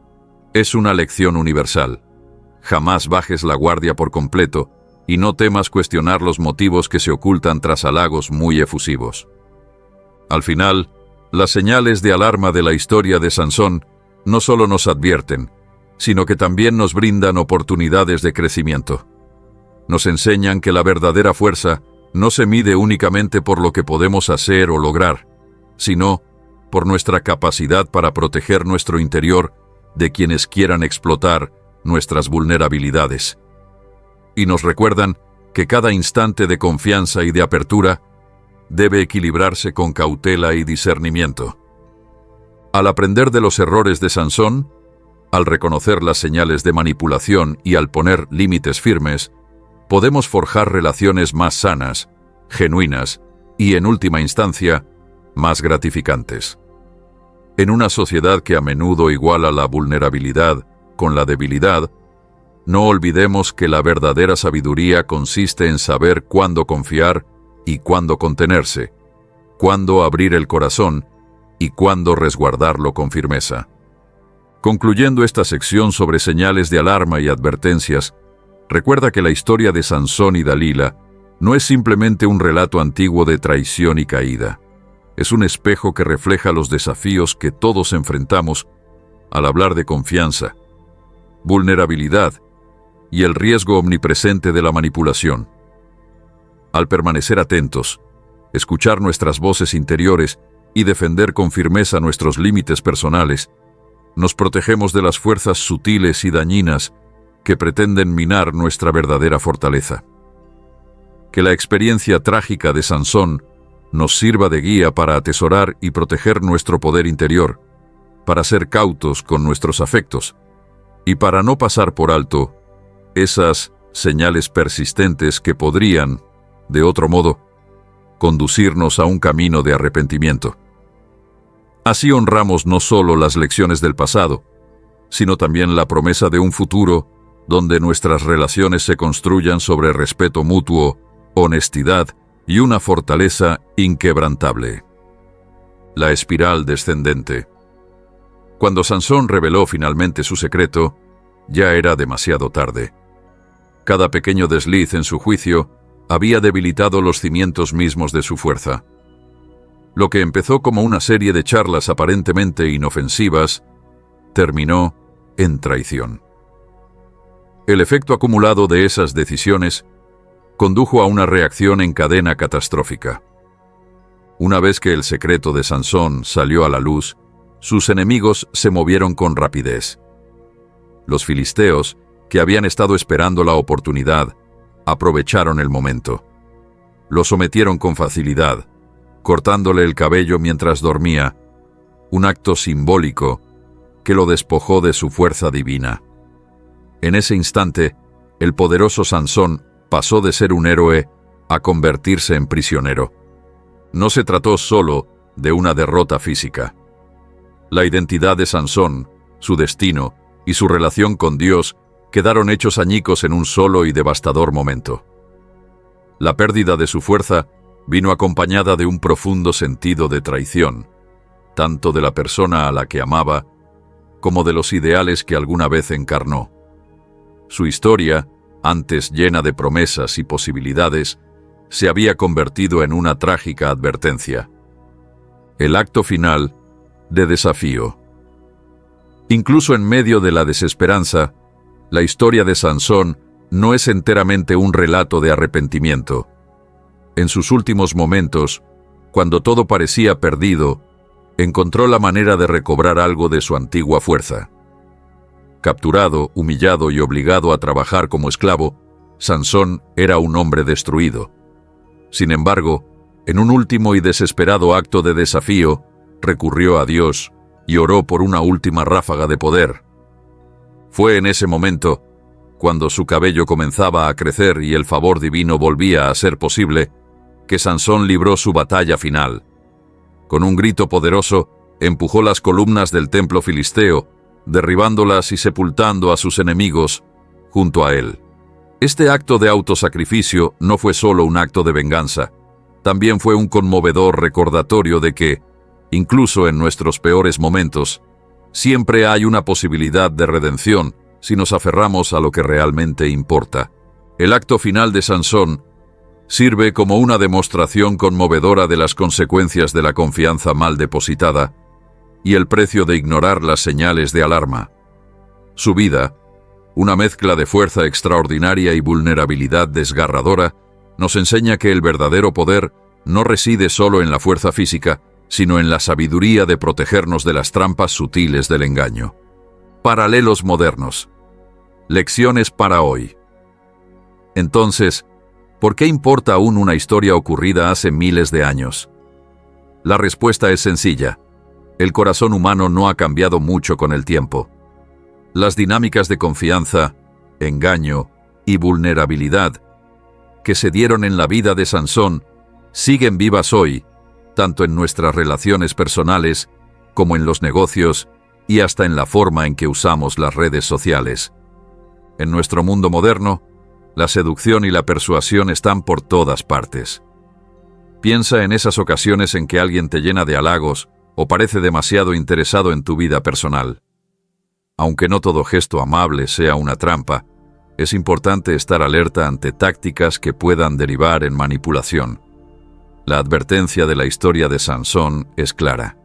Es una lección universal. Jamás bajes la guardia por completo y no temas cuestionar los motivos que se ocultan tras halagos muy efusivos. Al final, las señales de alarma de la historia de Sansón no solo nos advierten, sino que también nos brindan oportunidades de crecimiento. Nos enseñan que la verdadera fuerza no se mide únicamente por lo que podemos hacer o lograr, sino por nuestra capacidad para proteger nuestro interior de quienes quieran explotar nuestras vulnerabilidades. Y nos recuerdan que cada instante de confianza y de apertura debe equilibrarse con cautela y discernimiento. Al aprender de los errores de Sansón, al reconocer las señales de manipulación y al poner límites firmes, podemos forjar relaciones más sanas, genuinas y, en última instancia, más gratificantes. En una sociedad que a menudo iguala la vulnerabilidad con la debilidad, no olvidemos que la verdadera sabiduría consiste en saber cuándo confiar y cuándo contenerse, cuándo abrir el corazón y cuándo resguardarlo con firmeza. Concluyendo esta sección sobre señales de alarma y advertencias, recuerda que la historia de Sansón y Dalila no es simplemente un relato antiguo de traición y caída. Es un espejo que refleja los desafíos que todos enfrentamos al hablar de confianza, vulnerabilidad y el riesgo omnipresente de la manipulación. Al permanecer atentos, escuchar nuestras voces interiores y defender con firmeza nuestros límites personales, nos protegemos de las fuerzas sutiles y dañinas que pretenden minar nuestra verdadera fortaleza. Que la experiencia trágica de Sansón nos sirva de guía para atesorar y proteger nuestro poder interior, para ser cautos con nuestros afectos y para no pasar por alto esas señales persistentes que podrían, de otro modo, conducirnos a un camino de arrepentimiento. Así honramos no solo las lecciones del pasado, sino también la promesa de un futuro donde nuestras relaciones se construyan sobre respeto mutuo, honestidad y una fortaleza inquebrantable. La espiral descendente. Cuando Sansón reveló finalmente su secreto, ya era demasiado tarde. Cada pequeño desliz en su juicio había debilitado los cimientos mismos de su fuerza. Lo que empezó como una serie de charlas aparentemente inofensivas, terminó en traición. El efecto acumulado de esas decisiones condujo a una reacción en cadena catastrófica. Una vez que el secreto de Sansón salió a la luz, sus enemigos se movieron con rapidez. Los filisteos, que habían estado esperando la oportunidad, aprovecharon el momento. Lo sometieron con facilidad, cortándole el cabello mientras dormía, un acto simbólico que lo despojó de su fuerza divina. En ese instante, el poderoso Sansón pasó de ser un héroe a convertirse en prisionero. No se trató solo de una derrota física. La identidad de Sansón, su destino y su relación con Dios quedaron hechos añicos en un solo y devastador momento. La pérdida de su fuerza vino acompañada de un profundo sentido de traición, tanto de la persona a la que amaba como de los ideales que alguna vez encarnó. Su historia, antes llena de promesas y posibilidades, se había convertido en una trágica advertencia. El acto final de desafío. Incluso en medio de la desesperanza, la historia de Sansón no es enteramente un relato de arrepentimiento. En sus últimos momentos, cuando todo parecía perdido, encontró la manera de recobrar algo de su antigua fuerza. Capturado, humillado y obligado a trabajar como esclavo, Sansón era un hombre destruido. Sin embargo, en un último y desesperado acto de desafío, recurrió a Dios y oró por una última ráfaga de poder. Fue en ese momento, cuando su cabello comenzaba a crecer y el favor divino volvía a ser posible, que Sansón libró su batalla final. Con un grito poderoso, empujó las columnas del templo filisteo, derribándolas y sepultando a sus enemigos junto a él. Este acto de autosacrificio no fue solo un acto de venganza, también fue un conmovedor recordatorio de que, incluso en nuestros peores momentos, siempre hay una posibilidad de redención si nos aferramos a lo que realmente importa. El acto final de Sansón sirve como una demostración conmovedora de las consecuencias de la confianza mal depositada y el precio de ignorar las señales de alarma. Su vida, una mezcla de fuerza extraordinaria y vulnerabilidad desgarradora, nos enseña que el verdadero poder no reside solo en la fuerza física, sino en la sabiduría de protegernos de las trampas sutiles del engaño. Paralelos modernos. Lecciones para hoy. Entonces, ¿por qué importa aún una historia ocurrida hace miles de años? La respuesta es sencilla. El corazón humano no ha cambiado mucho con el tiempo. Las dinámicas de confianza, engaño y vulnerabilidad que se dieron en la vida de Sansón siguen vivas hoy, tanto en nuestras relaciones personales como en los negocios y hasta en la forma en que usamos las redes sociales. En nuestro mundo moderno, la seducción y la persuasión están por todas partes. Piensa en esas ocasiones en que alguien te llena de halagos o parece demasiado interesado en tu vida personal. Aunque no todo gesto amable sea una trampa, es importante estar alerta ante tácticas que puedan derivar en manipulación. La advertencia de la historia de Sansón es clara.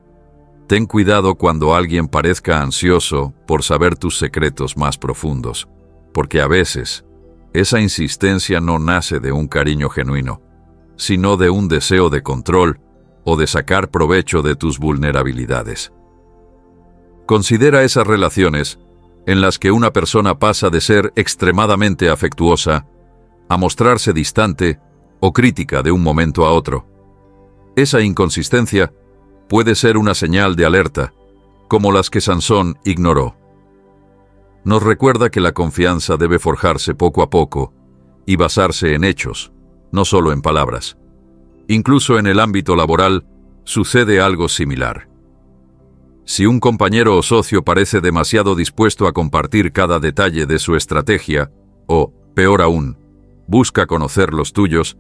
Ten cuidado cuando alguien parezca ansioso por saber tus secretos más profundos, porque a veces esa insistencia no nace de un cariño genuino, sino de un deseo de control o de sacar provecho de tus vulnerabilidades. Considera esas relaciones en las que una persona pasa de ser extremadamente afectuosa a mostrarse distante o crítica de un momento a otro. Esa inconsistencia puede ser una señal de alerta, como las que Sansón ignoró. Nos recuerda que la confianza debe forjarse poco a poco y basarse en hechos, no solo en palabras. Incluso en el ámbito laboral sucede algo similar. Si un compañero o socio parece demasiado dispuesto a compartir cada detalle de su estrategia, o, peor aún, busca conocer los tuyos,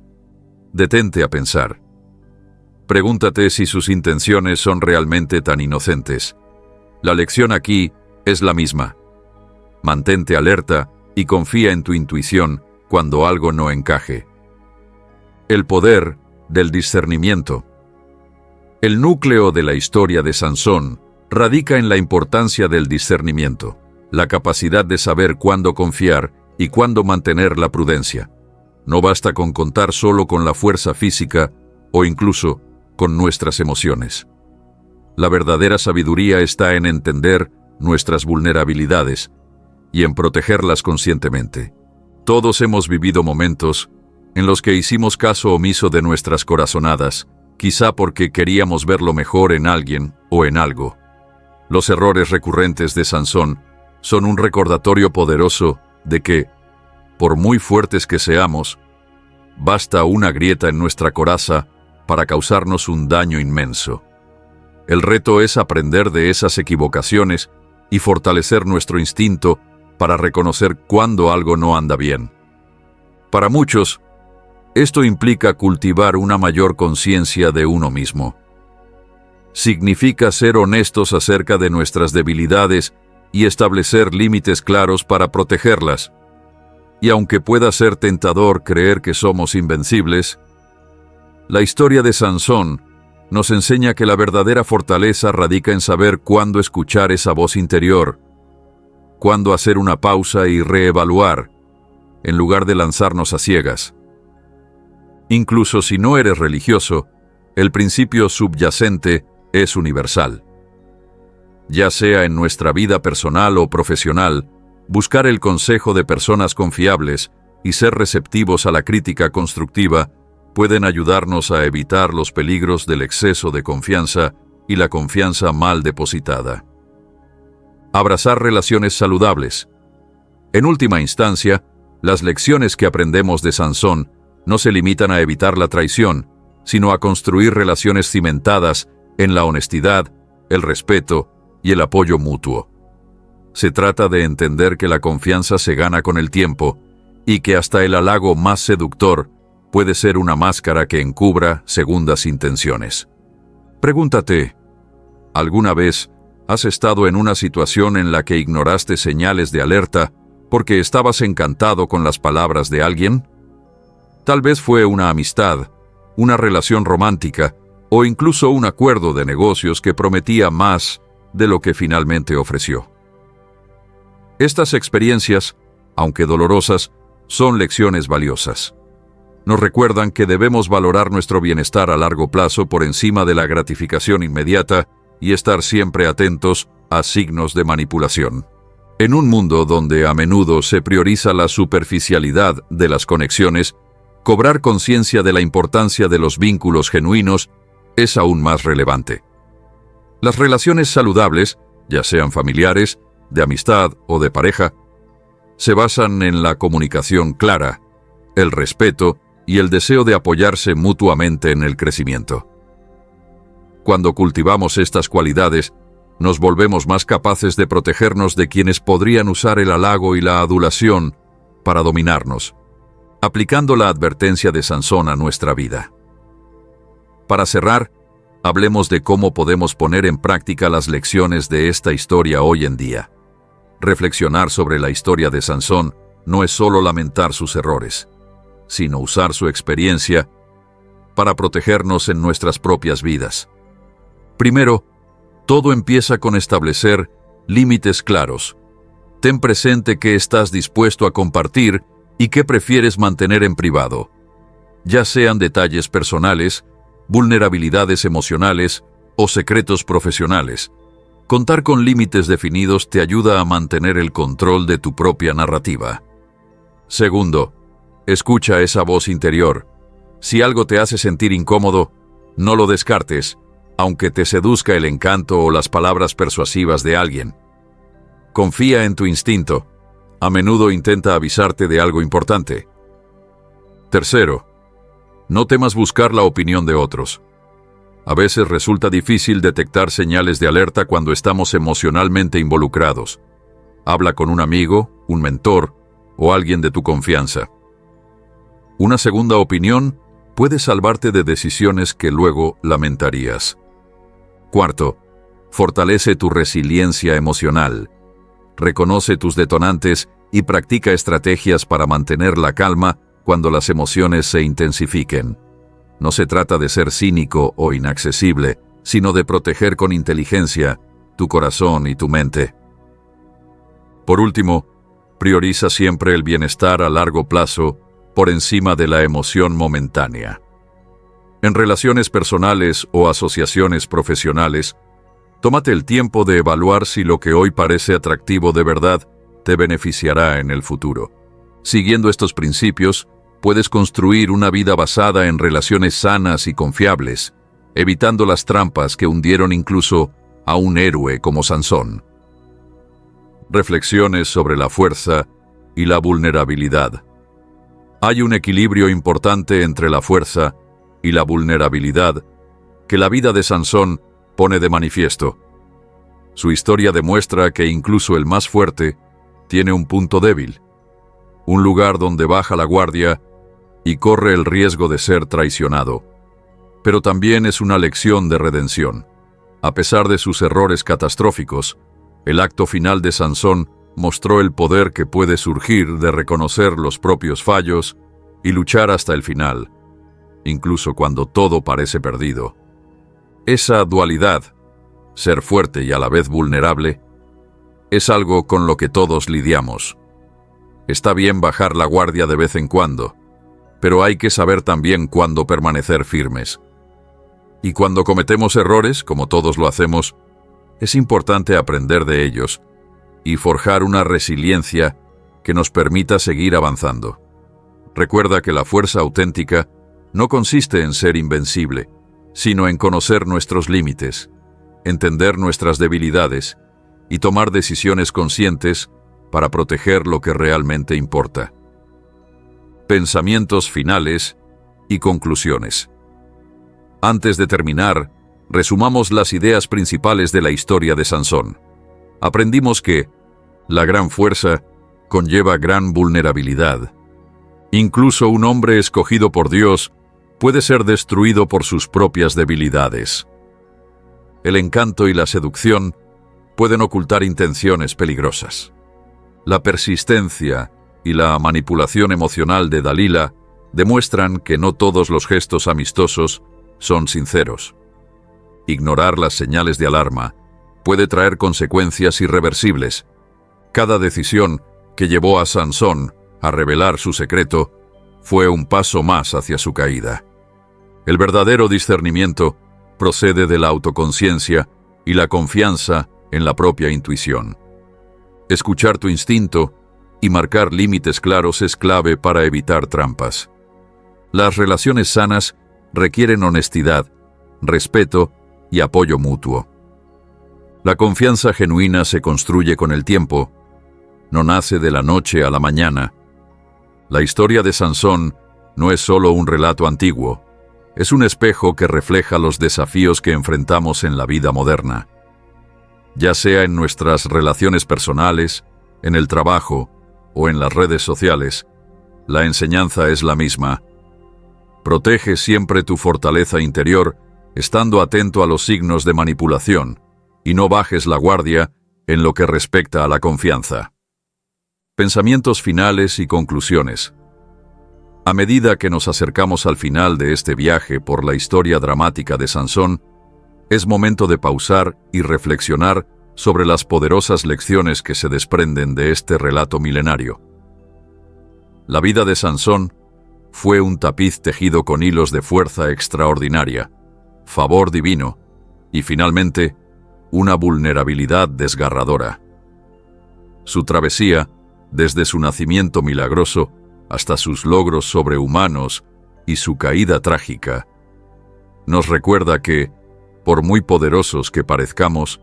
detente a pensar. Pregúntate si sus intenciones son realmente tan inocentes. La lección aquí es la misma. Mantente alerta y confía en tu intuición cuando algo no encaje. El poder del discernimiento. El núcleo de la historia de Sansón radica en la importancia del discernimiento, la capacidad de saber cuándo confiar y cuándo mantener la prudencia. No basta con contar solo con la fuerza física o incluso con nuestras emociones. La verdadera sabiduría está en entender nuestras vulnerabilidades y en protegerlas conscientemente. Todos hemos vivido momentos en los que hicimos caso omiso de nuestras corazonadas, quizá porque queríamos ver lo mejor en alguien o en algo. Los errores recurrentes de Sansón son un recordatorio poderoso de que, por muy fuertes que seamos, basta una grieta en nuestra coraza para causarnos un daño inmenso. El reto es aprender de esas equivocaciones y fortalecer nuestro instinto para reconocer cuando algo no anda bien. Para muchos, esto implica cultivar una mayor conciencia de uno mismo. Significa ser honestos acerca de nuestras debilidades y establecer límites claros para protegerlas. Y aunque pueda ser tentador creer que somos invencibles, la historia de Sansón nos enseña que la verdadera fortaleza radica en saber cuándo escuchar esa voz interior, cuándo hacer una pausa y reevaluar, en lugar de lanzarnos a ciegas. Incluso si no eres religioso, el principio subyacente es universal. Ya sea en nuestra vida personal o profesional, buscar el consejo de personas confiables y ser receptivos a la crítica constructiva pueden ayudarnos a evitar los peligros del exceso de confianza y la confianza mal depositada. Abrazar relaciones saludables. En última instancia, las lecciones que aprendemos de Sansón no se limitan a evitar la traición, sino a construir relaciones cimentadas en la honestidad, el respeto y el apoyo mutuo. Se trata de entender que la confianza se gana con el tiempo y que hasta el halago más seductor puede ser una máscara que encubra segundas intenciones. Pregúntate, ¿alguna vez has estado en una situación en la que ignoraste señales de alerta porque estabas encantado con las palabras de alguien? Tal vez fue una amistad, una relación romántica o incluso un acuerdo de negocios que prometía más de lo que finalmente ofreció. Estas experiencias, aunque dolorosas, son lecciones valiosas. Nos recuerdan que debemos valorar nuestro bienestar a largo plazo por encima de la gratificación inmediata y estar siempre atentos a signos de manipulación. En un mundo donde a menudo se prioriza la superficialidad de las conexiones, cobrar conciencia de la importancia de los vínculos genuinos es aún más relevante. Las relaciones saludables, ya sean familiares, de amistad o de pareja, se basan en la comunicación clara, el respeto y el deseo de apoyarse mutuamente en el crecimiento. Cuando cultivamos estas cualidades, nos volvemos más capaces de protegernos de quienes podrían usar el halago y la adulación para dominarnos, aplicando la advertencia de Sansón a nuestra vida. Para cerrar, hablemos de cómo podemos poner en práctica las lecciones de esta historia hoy en día. Reflexionar sobre la historia de Sansón no es solo lamentar sus errores, sino usar su experiencia para protegernos en nuestras propias vidas. Primero, todo empieza con establecer límites claros. Ten presente qué estás dispuesto a compartir y qué prefieres mantener en privado, ya sean detalles personales, vulnerabilidades emocionales o secretos profesionales. Contar con límites definidos te ayuda a mantener el control de tu propia narrativa. Segundo, escucha esa voz interior. Si algo te hace sentir incómodo, no lo descartes, aunque te seduzca el encanto o las palabras persuasivas de alguien. Confía en tu instinto. A menudo intenta avisarte de algo importante. Tercero, no temas buscar la opinión de otros. A veces resulta difícil detectar señales de alerta cuando estamos emocionalmente involucrados. Habla con un amigo, un mentor o alguien de tu confianza. Una segunda opinión puede salvarte de decisiones que luego lamentarías. Cuarto, fortalece tu resiliencia emocional. Reconoce tus detonantes y practica estrategias para mantener la calma cuando las emociones se intensifiquen. No se trata de ser cínico o inaccesible, sino de proteger con inteligencia tu corazón y tu mente. Por último, prioriza siempre el bienestar a largo plazo por encima de la emoción momentánea. En relaciones personales o asociaciones profesionales, tómate el tiempo de evaluar si lo que hoy parece atractivo de verdad te beneficiará en el futuro. Siguiendo estos principios, puedes construir una vida basada en relaciones sanas y confiables, evitando las trampas que hundieron incluso a un héroe como Sansón. Reflexiones sobre la fuerza y la vulnerabilidad. Hay un equilibrio importante entre la fuerza y la vulnerabilidad que la vida de Sansón pone de manifiesto. Su historia demuestra que incluso el más fuerte tiene un punto débil, un lugar donde baja la guardia y corre el riesgo de ser traicionado. Pero también es una lección de redención. A pesar de sus errores catastróficos, el acto final de Sansón mostró el poder que puede surgir de reconocer los propios fallos y luchar hasta el final, incluso cuando todo parece perdido. Esa dualidad, ser fuerte y a la vez vulnerable, es algo con lo que todos lidiamos. Está bien bajar la guardia de vez en cuando, pero hay que saber también cuándo permanecer firmes. Y cuando cometemos errores, como todos lo hacemos, es importante aprender de ellos y forjar una resiliencia que nos permita seguir avanzando. Recuerda que la fuerza auténtica no consiste en ser invencible, sino en conocer nuestros límites, entender nuestras debilidades y tomar decisiones conscientes para proteger lo que realmente importa. Pensamientos finales y conclusiones. Antes de terminar, resumamos las ideas principales de la historia de Sansón. Aprendimos que la gran fuerza conlleva gran vulnerabilidad. Incluso un hombre escogido por Dios puede ser destruido por sus propias debilidades. El encanto y la seducción pueden ocultar intenciones peligrosas. La persistencia y la manipulación emocional de Dalila demuestran que no todos los gestos amistosos son sinceros. Ignorar las señales de alarma puede traer consecuencias irreversibles. Cada decisión que llevó a Sansón a revelar su secreto fue un paso más hacia su caída. El verdadero discernimiento procede de la autoconciencia y la confianza en la propia intuición. Escuchar tu instinto y marcar límites claros es clave para evitar trampas. Las relaciones sanas requieren honestidad, respeto y apoyo mutuo. La confianza genuina se construye con el tiempo, no nace de la noche a la mañana. La historia de Sansón no es solo un relato antiguo, es un espejo que refleja los desafíos que enfrentamos en la vida moderna. Ya sea en nuestras relaciones personales, en el trabajo o en las redes sociales, la enseñanza es la misma. Protege siempre tu fortaleza interior, estando atento a los signos de manipulación, y no bajes la guardia en lo que respecta a la confianza. Pensamientos finales y conclusiones. A medida que nos acercamos al final de este viaje por la historia dramática de Sansón, es momento de pausar y reflexionar sobre las poderosas lecciones que se desprenden de este relato milenario. La vida de Sansón fue un tapiz tejido con hilos de fuerza extraordinaria, favor divino y, finalmente, una vulnerabilidad desgarradora. Su travesía, desde su nacimiento milagroso hasta sus logros sobrehumanos y su caída trágica, nos recuerda que, por muy poderosos que parezcamos,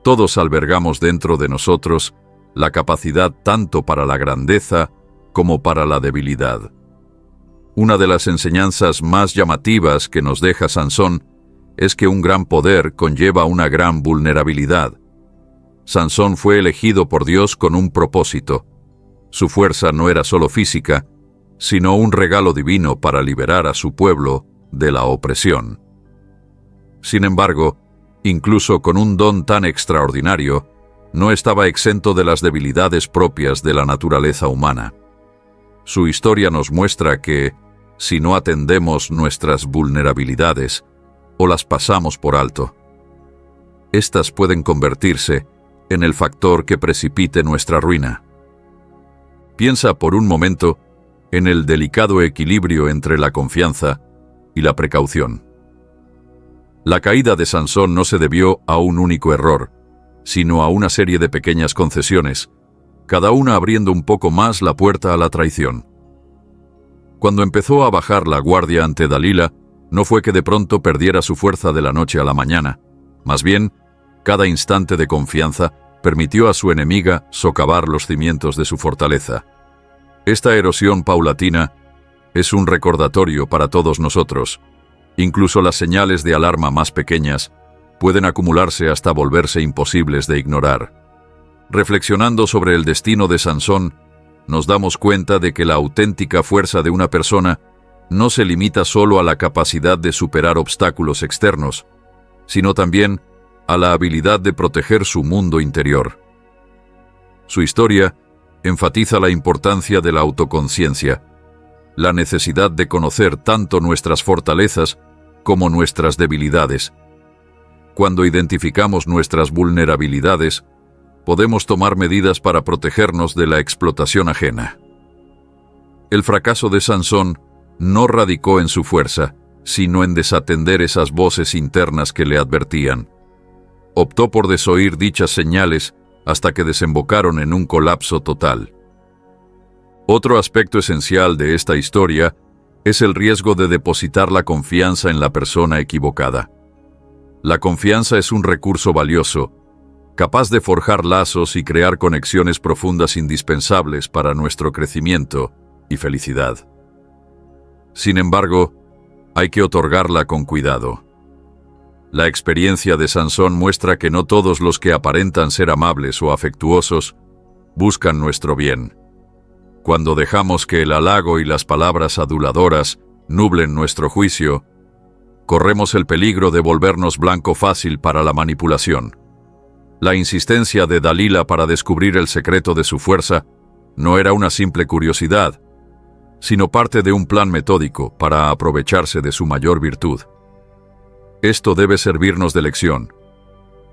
todos albergamos dentro de nosotros la capacidad tanto para la grandeza como para la debilidad. Una de las enseñanzas más llamativas que nos deja Sansón es que un gran poder conlleva una gran vulnerabilidad. Sansón fue elegido por Dios con un propósito. Su fuerza no era solo física, sino un regalo divino para liberar a su pueblo de la opresión. Sin embargo, incluso con un don tan extraordinario, no estaba exento de las debilidades propias de la naturaleza humana. Su historia nos muestra que, si no atendemos nuestras vulnerabilidades o las pasamos por alto, éstas pueden convertirse en el factor que precipite nuestra ruina. Piensa por un momento en el delicado equilibrio entre la confianza y la precaución. La caída de Sansón no se debió a un único error, sino a una serie de pequeñas concesiones, cada una abriendo un poco más la puerta a la traición. Cuando empezó a bajar la guardia ante Dalila, no fue que de pronto perdiera su fuerza de la noche a la mañana. Más bien, cada instante de confianza permitió a su enemiga socavar los cimientos de su fortaleza. Esta erosión paulatina es un recordatorio para todos nosotros. Incluso las señales de alarma más pequeñas pueden acumularse hasta volverse imposibles de ignorar. Reflexionando sobre el destino de Sansón, nos damos cuenta de que la auténtica fuerza de una persona no se limita solo a la capacidad de superar obstáculos externos, sino también a la habilidad de proteger su mundo interior. Su historia enfatiza la importancia de la autoconciencia, la necesidad de conocer tanto nuestras fortalezas como nuestras debilidades. Cuando identificamos nuestras vulnerabilidades, podemos tomar medidas para protegernos de la explotación ajena. El fracaso de Sansón no radicó en su fuerza, sino en desatender esas voces internas que le advertían. Optó por desoír dichas señales hasta que desembocaron en un colapso total. Otro aspecto esencial de esta historia es el riesgo de depositar la confianza en la persona equivocada. La confianza es un recurso valioso, capaz de forjar lazos y crear conexiones profundas indispensables para nuestro crecimiento y felicidad. Sin embargo, hay que otorgarla con cuidado. La experiencia de Sansón muestra que no todos los que aparentan ser amables o afectuosos buscan nuestro bien. Cuando dejamos que el halago y las palabras aduladoras nublen nuestro juicio, corremos el peligro de volvernos blanco fácil para la manipulación. La insistencia de Dalila para descubrir el secreto de su fuerza no era una simple curiosidad, sino parte de un plan metódico para aprovecharse de su mayor virtud. Esto debe servirnos de lección.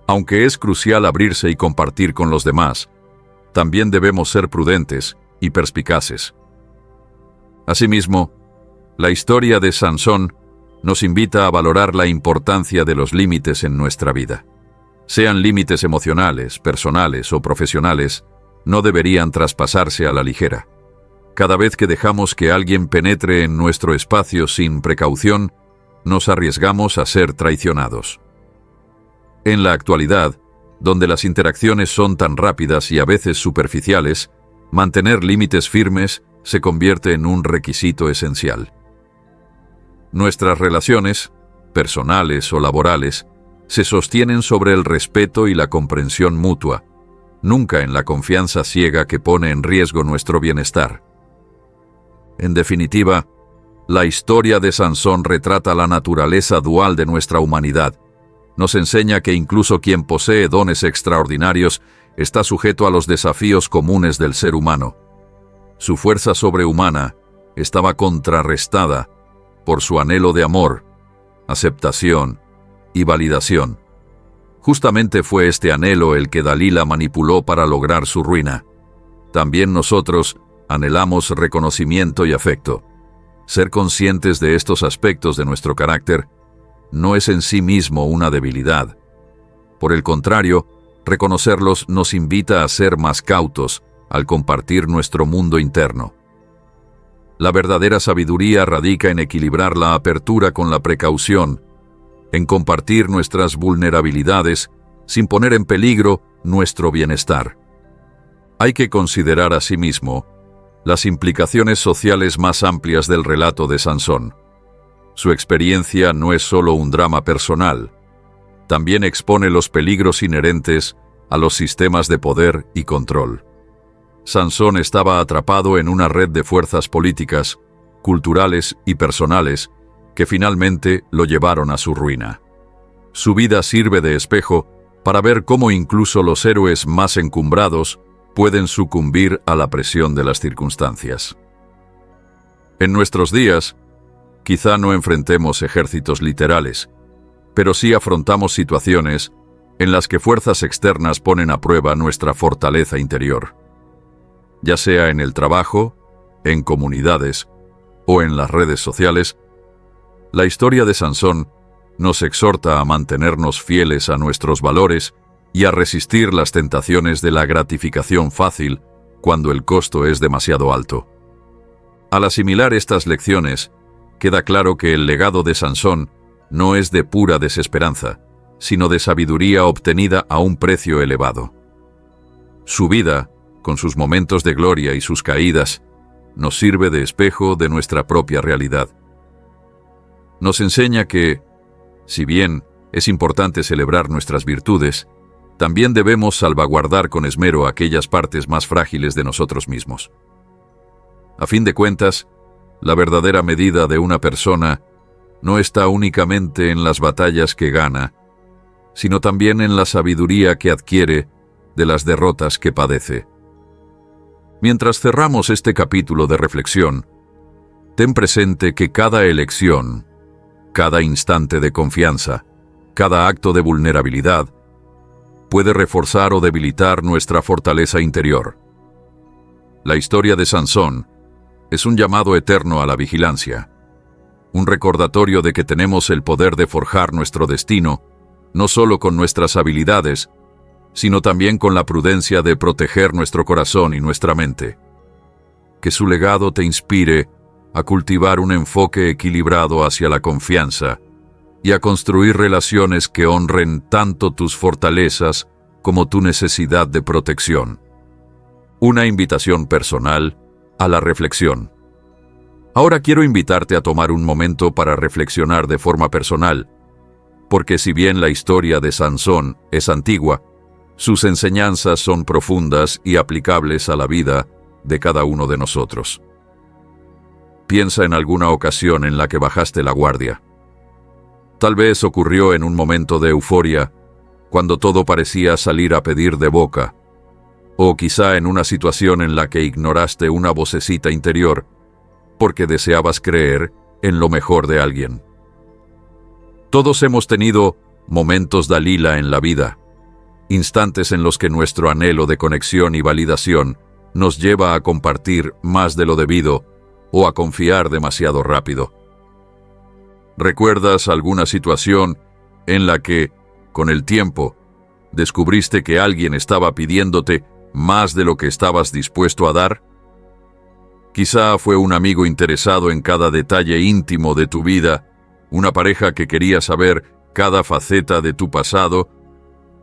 Aunque es crucial abrirse y compartir con los demás, también debemos ser prudentes y perspicaces. Asimismo, la historia de Sansón nos invita a valorar la importancia de los límites en nuestra vida. Sean límites emocionales, personales o profesionales, no deberían traspasarse a la ligera. Cada vez que dejamos que alguien penetre en nuestro espacio sin precaución, nos arriesgamos a ser traicionados. En la actualidad, donde las interacciones son tan rápidas y a veces superficiales, mantener límites firmes se convierte en un requisito esencial. Nuestras relaciones, personales o laborales, se sostienen sobre el respeto y la comprensión mutua, nunca en la confianza ciega que pone en riesgo nuestro bienestar. En definitiva, La historia de Sansón retrata la naturaleza dual de nuestra humanidad. Nos enseña que incluso quien posee dones extraordinarios está sujeto a los desafíos comunes del ser humano. Su fuerza sobrehumana estaba contrarrestada por su anhelo de amor, aceptación y validación. Justamente fue este anhelo el que Dalila manipuló para lograr su ruina. También nosotros anhelamos reconocimiento y afecto. Ser conscientes de estos aspectos de nuestro carácter no es en sí mismo una debilidad. Por el contrario, reconocerlos nos invita a ser más cautos al compartir nuestro mundo interno. La verdadera sabiduría radica en equilibrar la apertura con la precaución, en compartir nuestras vulnerabilidades sin poner en peligro nuestro bienestar. Hay que considerar asimismo las implicaciones sociales más amplias del relato de Sansón. Su experiencia no es solo un drama personal, también expone los peligros inherentes a los sistemas de poder y control. Sansón estaba atrapado en una red de fuerzas políticas, culturales y personales que finalmente lo llevaron a su ruina. Su vida sirve de espejo para ver cómo incluso los héroes más encumbrados pueden sucumbir a la presión de las circunstancias. En nuestros días, quizá no enfrentemos ejércitos literales, pero sí afrontamos situaciones en las que fuerzas externas ponen a prueba nuestra fortaleza interior. Ya sea en el trabajo, en comunidades o en las redes sociales, la historia de Sansón nos exhorta a mantenernos fieles a nuestros valores y a resistir las tentaciones de la gratificación fácil cuando el costo es demasiado alto. Al asimilar estas lecciones, queda claro que el legado de Sansón no es de pura desesperanza, sino de sabiduría obtenida a un precio elevado. Su vida, con sus momentos de gloria y sus caídas, nos sirve de espejo de nuestra propia realidad. Nos enseña que, si bien es importante celebrar nuestras virtudes, también debemos salvaguardar con esmero aquellas partes más frágiles de nosotros mismos. A fin de cuentas, la verdadera medida de una persona no está únicamente en las batallas que gana, sino también en la sabiduría que adquiere de las derrotas que padece. Mientras cerramos este capítulo de reflexión, ten presente que cada elección, cada instante de confianza, cada acto de vulnerabilidad, puede reforzar o debilitar nuestra fortaleza interior. La historia de Sansón es un llamado eterno a la vigilancia, un recordatorio de que tenemos el poder de forjar nuestro destino, no solo con nuestras habilidades, sino también con la prudencia de proteger nuestro corazón y nuestra mente. Que su legado te inspire a cultivar un enfoque equilibrado hacia la confianza y a construir relaciones que honren tanto tus fortalezas como tu necesidad de protección. Una invitación personal a la reflexión. Ahora quiero invitarte a tomar un momento para reflexionar de forma personal, porque si bien la historia de Sansón es antigua, sus enseñanzas son profundas y aplicables a la vida de cada uno de nosotros. Piensa en alguna ocasión en la que bajaste la guardia. Tal vez ocurrió en un momento de euforia, cuando todo parecía salir a pedir de boca, o quizá en una situación en la que ignoraste una vocecita interior porque deseabas creer en lo mejor de alguien. Todos hemos tenido momentos Dalila en la vida, instantes en los que nuestro anhelo de conexión y validación nos lleva a compartir más de lo debido o a confiar demasiado rápido. ¿Recuerdas alguna situación en la que, con el tiempo, descubriste que alguien estaba pidiéndote más de lo que estabas dispuesto a dar? Quizá fue un amigo interesado en cada detalle íntimo de tu vida, una pareja que quería saber cada faceta de tu pasado,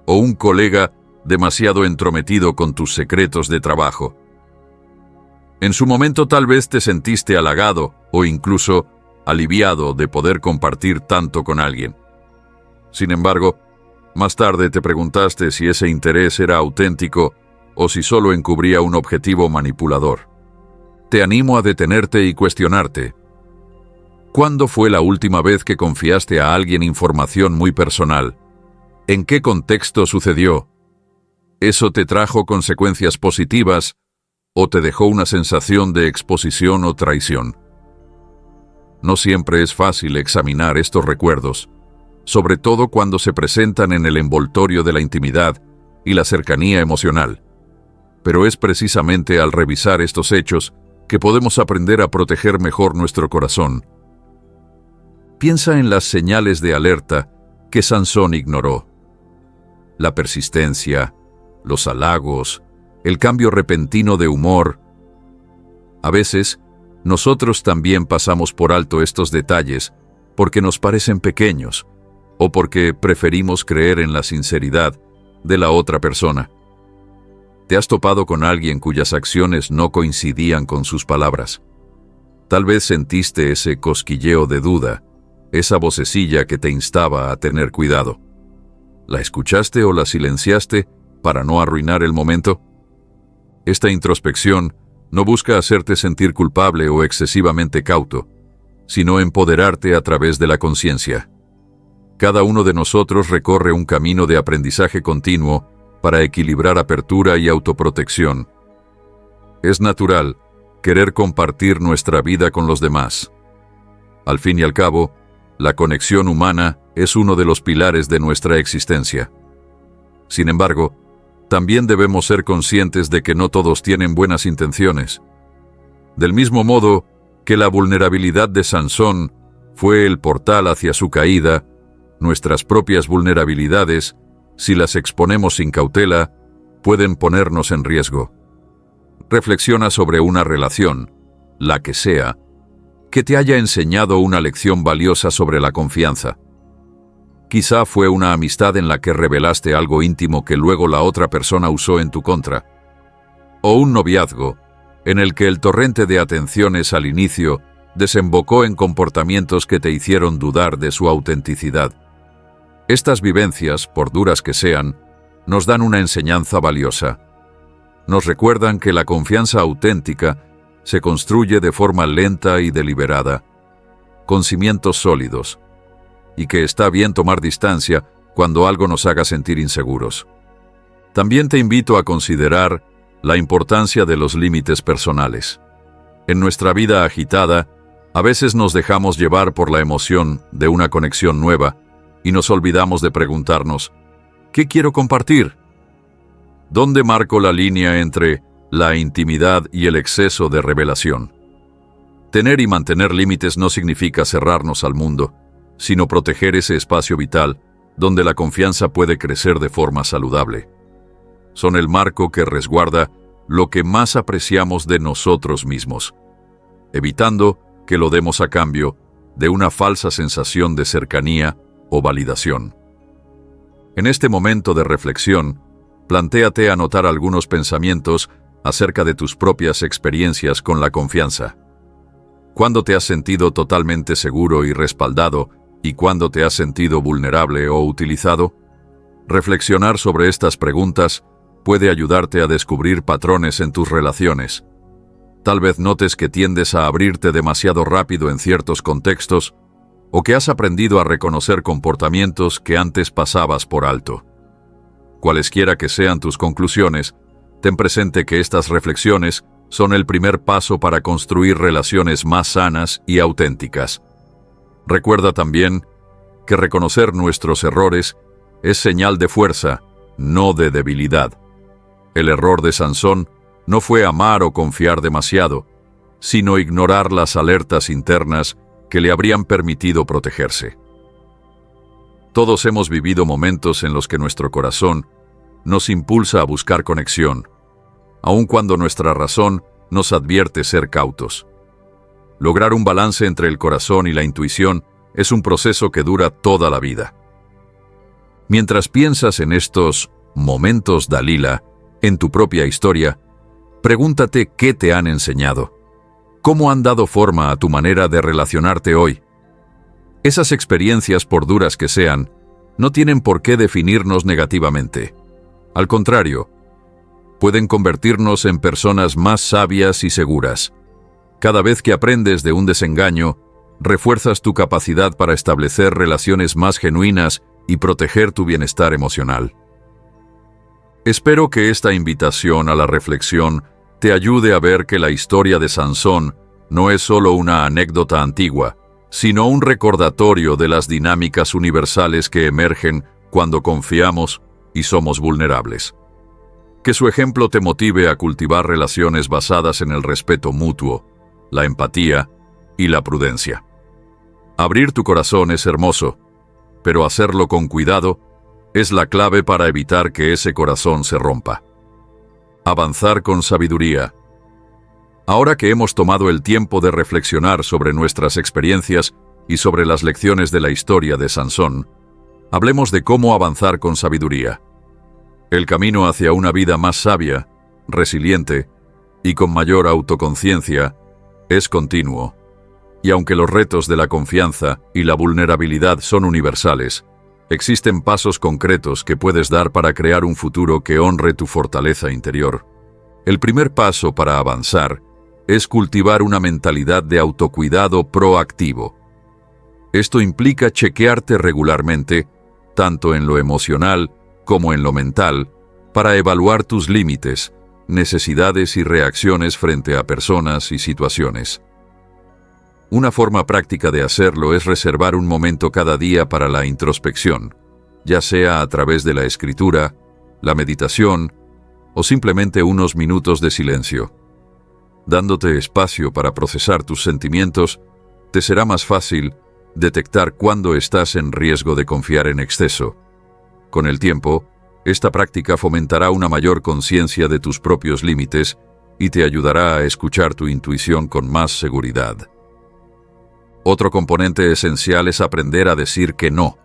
o un colega demasiado entrometido con tus secretos de trabajo. En su momento tal vez te sentiste halagado o incluso aliviado de poder compartir tanto con alguien. Sin embargo, más tarde te preguntaste si ese interés era auténtico o si solo encubría un objetivo manipulador. Te animo a detenerte y cuestionarte. ¿Cuándo fue la última vez que confiaste a alguien información muy personal? ¿En qué contexto sucedió? ¿Eso te trajo consecuencias positivas o te dejó una sensación de exposición o traición? No siempre es fácil examinar estos recuerdos, sobre todo cuando se presentan en el envoltorio de la intimidad y la cercanía emocional. Pero es precisamente al revisar estos hechos que podemos aprender a proteger mejor nuestro corazón. Piensa en las señales de alerta que Sansón ignoró. La persistencia, los halagos, el cambio repentino de humor. A veces, nosotros también pasamos por alto estos detalles porque nos parecen pequeños o porque preferimos creer en la sinceridad de la otra persona. ¿Te has topado con alguien cuyas acciones no coincidían con sus palabras? Tal vez sentiste ese cosquilleo de duda, esa vocecilla que te instaba a tener cuidado. ¿La escuchaste o la silenciaste para no arruinar el momento? Esta introspección no busca hacerte sentir culpable o excesivamente cauto, sino empoderarte a través de la conciencia. Cada uno de nosotros recorre un camino de aprendizaje continuo para equilibrar apertura y autoprotección. Es natural querer compartir nuestra vida con los demás. Al fin y al cabo, la conexión humana es uno de los pilares de nuestra existencia. Sin embargo, también debemos ser conscientes de que no todos tienen buenas intenciones. Del mismo modo que la vulnerabilidad de Sansón fue el portal hacia su caída, nuestras propias vulnerabilidades, si las exponemos sin cautela, pueden ponernos en riesgo. Reflexiona sobre una relación, la que sea, que te haya enseñado una lección valiosa sobre la confianza. Quizá fue una amistad en la que revelaste algo íntimo que luego la otra persona usó en tu contra. O un noviazgo, en el que el torrente de atenciones al inicio desembocó en comportamientos que te hicieron dudar de su autenticidad. Estas vivencias, por duras que sean, nos dan una enseñanza valiosa. Nos recuerdan que la confianza auténtica se construye de forma lenta y deliberada, con cimientos sólidos, y que está bien tomar distancia cuando algo nos haga sentir inseguros. También te invito a considerar la importancia de los límites personales. En nuestra vida agitada, a veces nos dejamos llevar por la emoción de una conexión nueva y nos olvidamos de preguntarnos, ¿qué quiero compartir? ¿Dónde marco la línea entre la intimidad y el exceso de revelación? Tener y mantener límites no significa cerrarnos al mundo, sino proteger ese espacio vital donde la confianza puede crecer de forma saludable. Son el marco que resguarda lo que más apreciamos de nosotros mismos, evitando que lo demos a cambio de una falsa sensación de cercanía o validación. En este momento de reflexión, plantéate anotar algunos pensamientos acerca de tus propias experiencias con la confianza. ¿Cuándo te has sentido totalmente seguro y respaldado y cuándo te has sentido vulnerable o utilizado? Reflexionar sobre estas preguntas puede ayudarte a descubrir patrones en tus relaciones. Tal vez notes que tiendes a abrirte demasiado rápido en ciertos contextos o que has aprendido a reconocer comportamientos que antes pasabas por alto. Cualesquiera que sean tus conclusiones, ten presente que estas reflexiones son el primer paso para construir relaciones más sanas y auténticas. Recuerda también que reconocer nuestros errores es señal de fuerza, no de debilidad. El error de Sansón no fue amar o confiar demasiado, sino ignorar las alertas internas que le habrían permitido protegerse. Todos hemos vivido momentos en los que nuestro corazón nos impulsa a buscar conexión, aun cuando nuestra razón nos advierte ser cautos. Lograr un balance entre el corazón y la intuición es un proceso que dura toda la vida. Mientras piensas en estos momentos, Dalila, en tu propia historia, pregúntate qué te han enseñado. ¿Cómo han dado forma a tu manera de relacionarte hoy? Esas experiencias, por duras que sean, no tienen por qué definirnos negativamente. Al contrario, pueden convertirnos en personas más sabias y seguras. Cada vez que aprendes de un desengaño, refuerzas tu capacidad para establecer relaciones más genuinas y proteger tu bienestar emocional. Espero que esta invitación a la reflexión te ayude a ver que la historia de Sansón no es solo una anécdota antigua, sino un recordatorio de las dinámicas universales que emergen cuando confiamos y somos vulnerables. Que su ejemplo te motive a cultivar relaciones basadas en el respeto mutuo, la empatía y la prudencia. Abrir tu corazón es hermoso, pero hacerlo con cuidado es la clave para evitar que ese corazón se rompa. Avanzar con sabiduría. Ahora que hemos tomado el tiempo de reflexionar sobre nuestras experiencias y sobre las lecciones de la historia de Sansón, hablemos de cómo avanzar con sabiduría. El camino hacia una vida más sabia, resiliente y con mayor autoconciencia es continuo. Y aunque los retos de la confianza y la vulnerabilidad son universales, existen pasos concretos que puedes dar para crear un futuro que honre tu fortaleza interior. El primer paso para avanzar es cultivar una mentalidad de autocuidado proactivo. Esto implica chequearte regularmente, tanto en lo emocional como en lo mental, para evaluar tus límites, necesidades y reacciones frente a personas y situaciones. Una forma práctica de hacerlo es reservar un momento cada día para la introspección, ya sea a través de la escritura, la meditación o simplemente unos minutos de silencio. Dándote espacio para procesar tus sentimientos, te será más fácil detectar cuándo estás en riesgo de confiar en exceso. Con el tiempo, esta práctica fomentará una mayor conciencia de tus propios límites y te ayudará a escuchar tu intuición con más seguridad. Otro componente esencial es aprender a decir que no,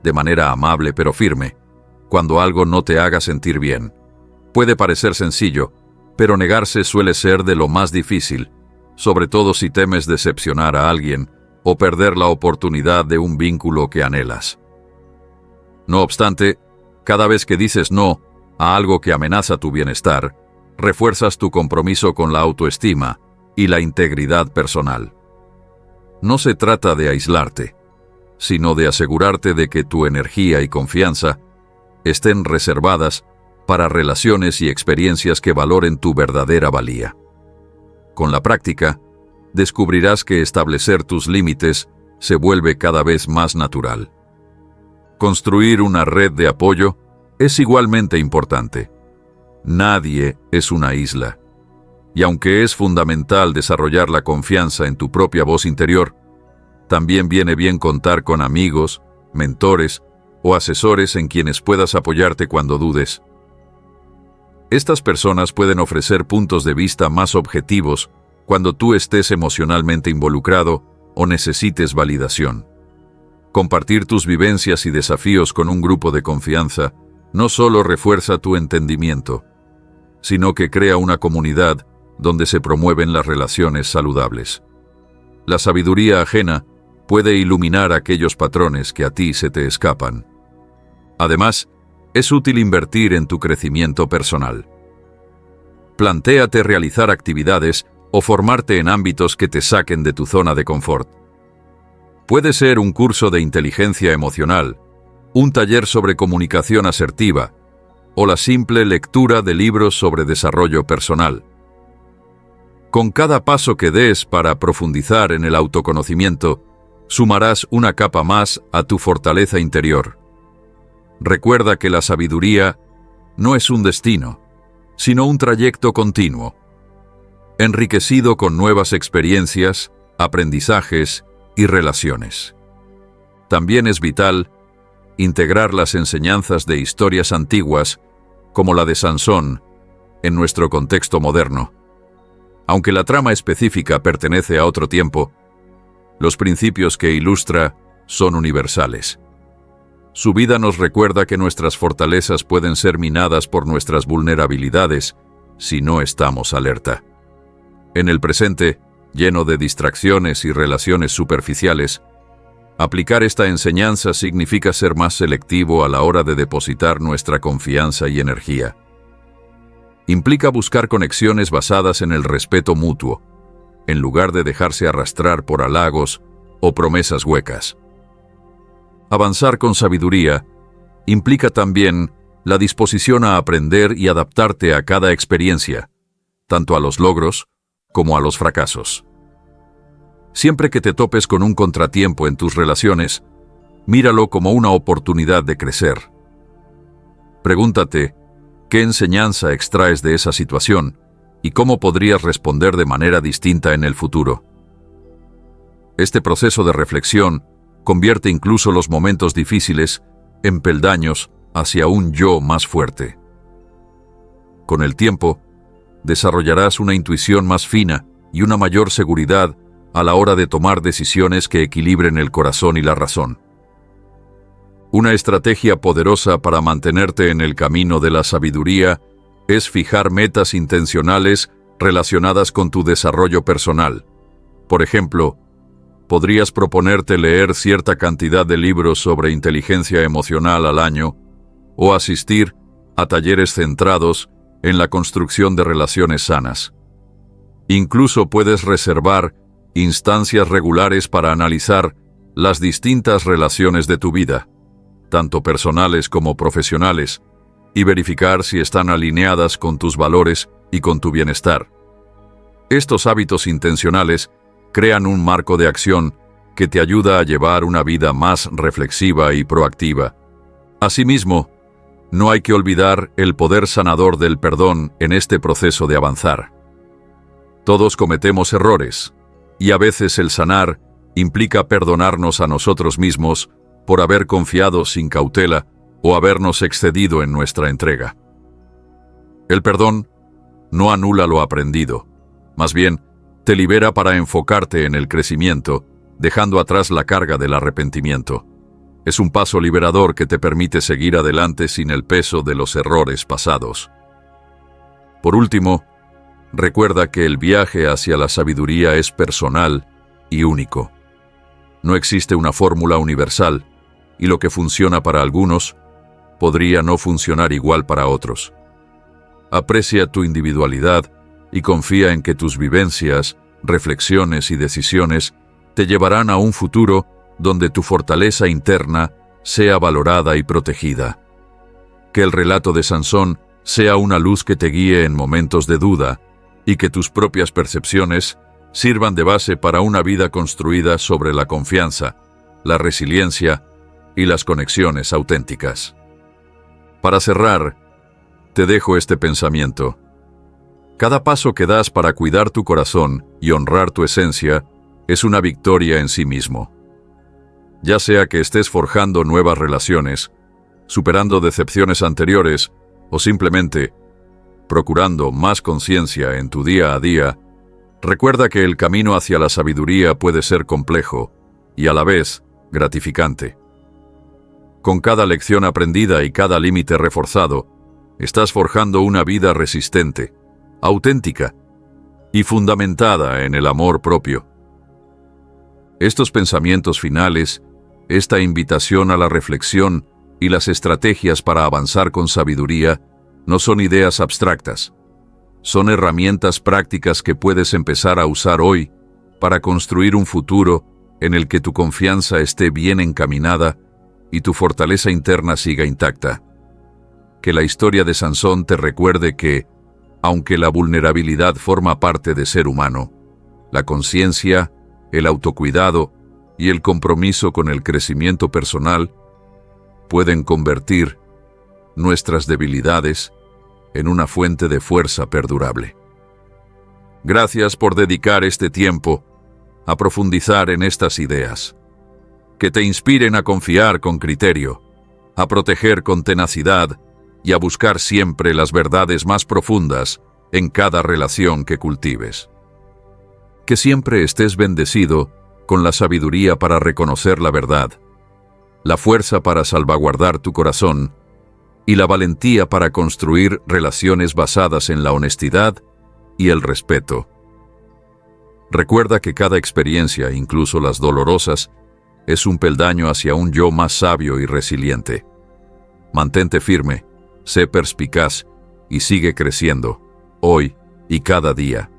de manera amable pero firme, cuando algo no te haga sentir bien. Puede parecer sencillo, pero negarse suele ser de lo más difícil, sobre todo si temes decepcionar a alguien o perder la oportunidad de un vínculo que anhelas. No obstante, cada vez que dices no a algo que amenaza tu bienestar, refuerzas tu compromiso con la autoestima y la integridad personal. No se trata de aislarte, sino de asegurarte de que tu energía y confianza estén reservadas para relaciones y experiencias que valoren tu verdadera valía. Con la práctica, descubrirás que establecer tus límites se vuelve cada vez más natural. Construir una red de apoyo es igualmente importante. Nadie es una isla. Y aunque es fundamental desarrollar la confianza en tu propia voz interior, también viene bien contar con amigos, mentores o asesores en quienes puedas apoyarte cuando dudes. Estas personas pueden ofrecer puntos de vista más objetivos cuando tú estés emocionalmente involucrado o necesites validación. Compartir tus vivencias y desafíos con un grupo de confianza no solo refuerza tu entendimiento, sino que crea una comunidad donde se promueven las relaciones saludables. La sabiduría ajena puede iluminar aquellos patrones que a ti se te escapan. Además, es útil invertir en tu crecimiento personal. Plantéate realizar actividades o formarte en ámbitos que te saquen de tu zona de confort. Puede ser un curso de inteligencia emocional, un taller sobre comunicación asertiva o la simple lectura de libros sobre desarrollo personal. Con cada paso que des para profundizar en el autoconocimiento, sumarás una capa más a tu fortaleza interior. Recuerda que la sabiduría no es un destino, sino un trayecto continuo, enriquecido con nuevas experiencias, aprendizajes y relaciones. También es vital integrar las enseñanzas de historias antiguas, como la de Sansón, en nuestro contexto moderno. Aunque la trama específica pertenece a otro tiempo, los principios que ilustra son universales. Su vida nos recuerda que nuestras fortalezas pueden ser minadas por nuestras vulnerabilidades si no estamos alerta. En el presente, lleno de distracciones y relaciones superficiales, aplicar esta enseñanza significa ser más selectivo a la hora de depositar nuestra confianza y energía. Implica buscar conexiones basadas en el respeto mutuo, en lugar de dejarse arrastrar por halagos o promesas huecas. Avanzar con sabiduría implica también la disposición a aprender y adaptarte a cada experiencia, tanto a los logros como a los fracasos. Siempre que te topes con un contratiempo en tus relaciones, míralo como una oportunidad de crecer. Pregúntate, ¿qué enseñanza extraes de esa situación y cómo podrías responder de manera distinta en el futuro? Este proceso de reflexión convierte incluso los momentos difíciles en peldaños hacia un yo más fuerte. Con el tiempo, desarrollarás una intuición más fina y una mayor seguridad a la hora de tomar decisiones que equilibren el corazón y la razón. Una estrategia poderosa para mantenerte en el camino de la sabiduría es fijar metas intencionales relacionadas con tu desarrollo personal. Por ejemplo, podrías proponerte leer cierta cantidad de libros sobre inteligencia emocional al año o asistir a talleres centrados en la construcción de relaciones sanas. Incluso puedes reservar instancias regulares para analizar las distintas relaciones de tu vida, tanto personales como profesionales, y verificar si están alineadas con tus valores y con tu bienestar. Estos hábitos intencionales crean un marco de acción que te ayuda a llevar una vida más reflexiva y proactiva. Asimismo, no hay que olvidar el poder sanador del perdón en este proceso de avanzar. Todos cometemos errores, y a veces el sanar implica perdonarnos a nosotros mismos por haber confiado sin cautela o habernos excedido en nuestra entrega. El perdón no anula lo aprendido, más bien te libera para enfocarte en el crecimiento, dejando atrás la carga del arrepentimiento. Es un paso liberador que te permite seguir adelante sin el peso de los errores pasados. Por último, recuerda que el viaje hacia la sabiduría es personal y único. No existe una fórmula universal, y lo que funciona para algunos podría no funcionar igual para otros. Aprecia tu individualidad y confía en que tus vivencias, reflexiones y decisiones te llevarán a un futuro donde tu fortaleza interna sea valorada y protegida. Que el relato de Sansón sea una luz que te guíe en momentos de duda y que tus propias percepciones sirvan de base para una vida construida sobre la confianza, la resiliencia y las conexiones auténticas. Para cerrar, te dejo este pensamiento. Cada paso que das para cuidar tu corazón y honrar tu esencia es una victoria en sí mismo. Ya sea que estés forjando nuevas relaciones, superando decepciones anteriores o simplemente procurando más conciencia en tu día a día, recuerda que el camino hacia la sabiduría puede ser complejo y a la vez gratificante. Con cada lección aprendida y cada límite reforzado, estás forjando una vida resistente, auténtica y fundamentada en el amor propio. Estos pensamientos finales, esta invitación a la reflexión y las estrategias para avanzar con sabiduría no son ideas abstractas. Son herramientas prácticas que puedes empezar a usar hoy para construir un futuro en el que tu confianza esté bien encaminada y tu fortaleza interna siga intacta. Que la historia de Sansón te recuerde que, aunque la vulnerabilidad forma parte de ser humano, la conciencia, el autocuidado y el compromiso con el crecimiento personal pueden convertir nuestras debilidades en una fuente de fuerza perdurable. Gracias por dedicar este tiempo a profundizar en estas ideas, que te inspiren a confiar con criterio, a proteger con tenacidad y a buscar siempre las verdades más profundas en cada relación que cultives. Que siempre estés bendecido con la sabiduría para reconocer la verdad, la fuerza para salvaguardar tu corazón y la valentía para construir relaciones basadas en la honestidad y el respeto. Recuerda que cada experiencia, incluso las dolorosas, es un peldaño hacia un yo más sabio y resiliente. Mantente firme, sé perspicaz y sigue creciendo, hoy y cada día.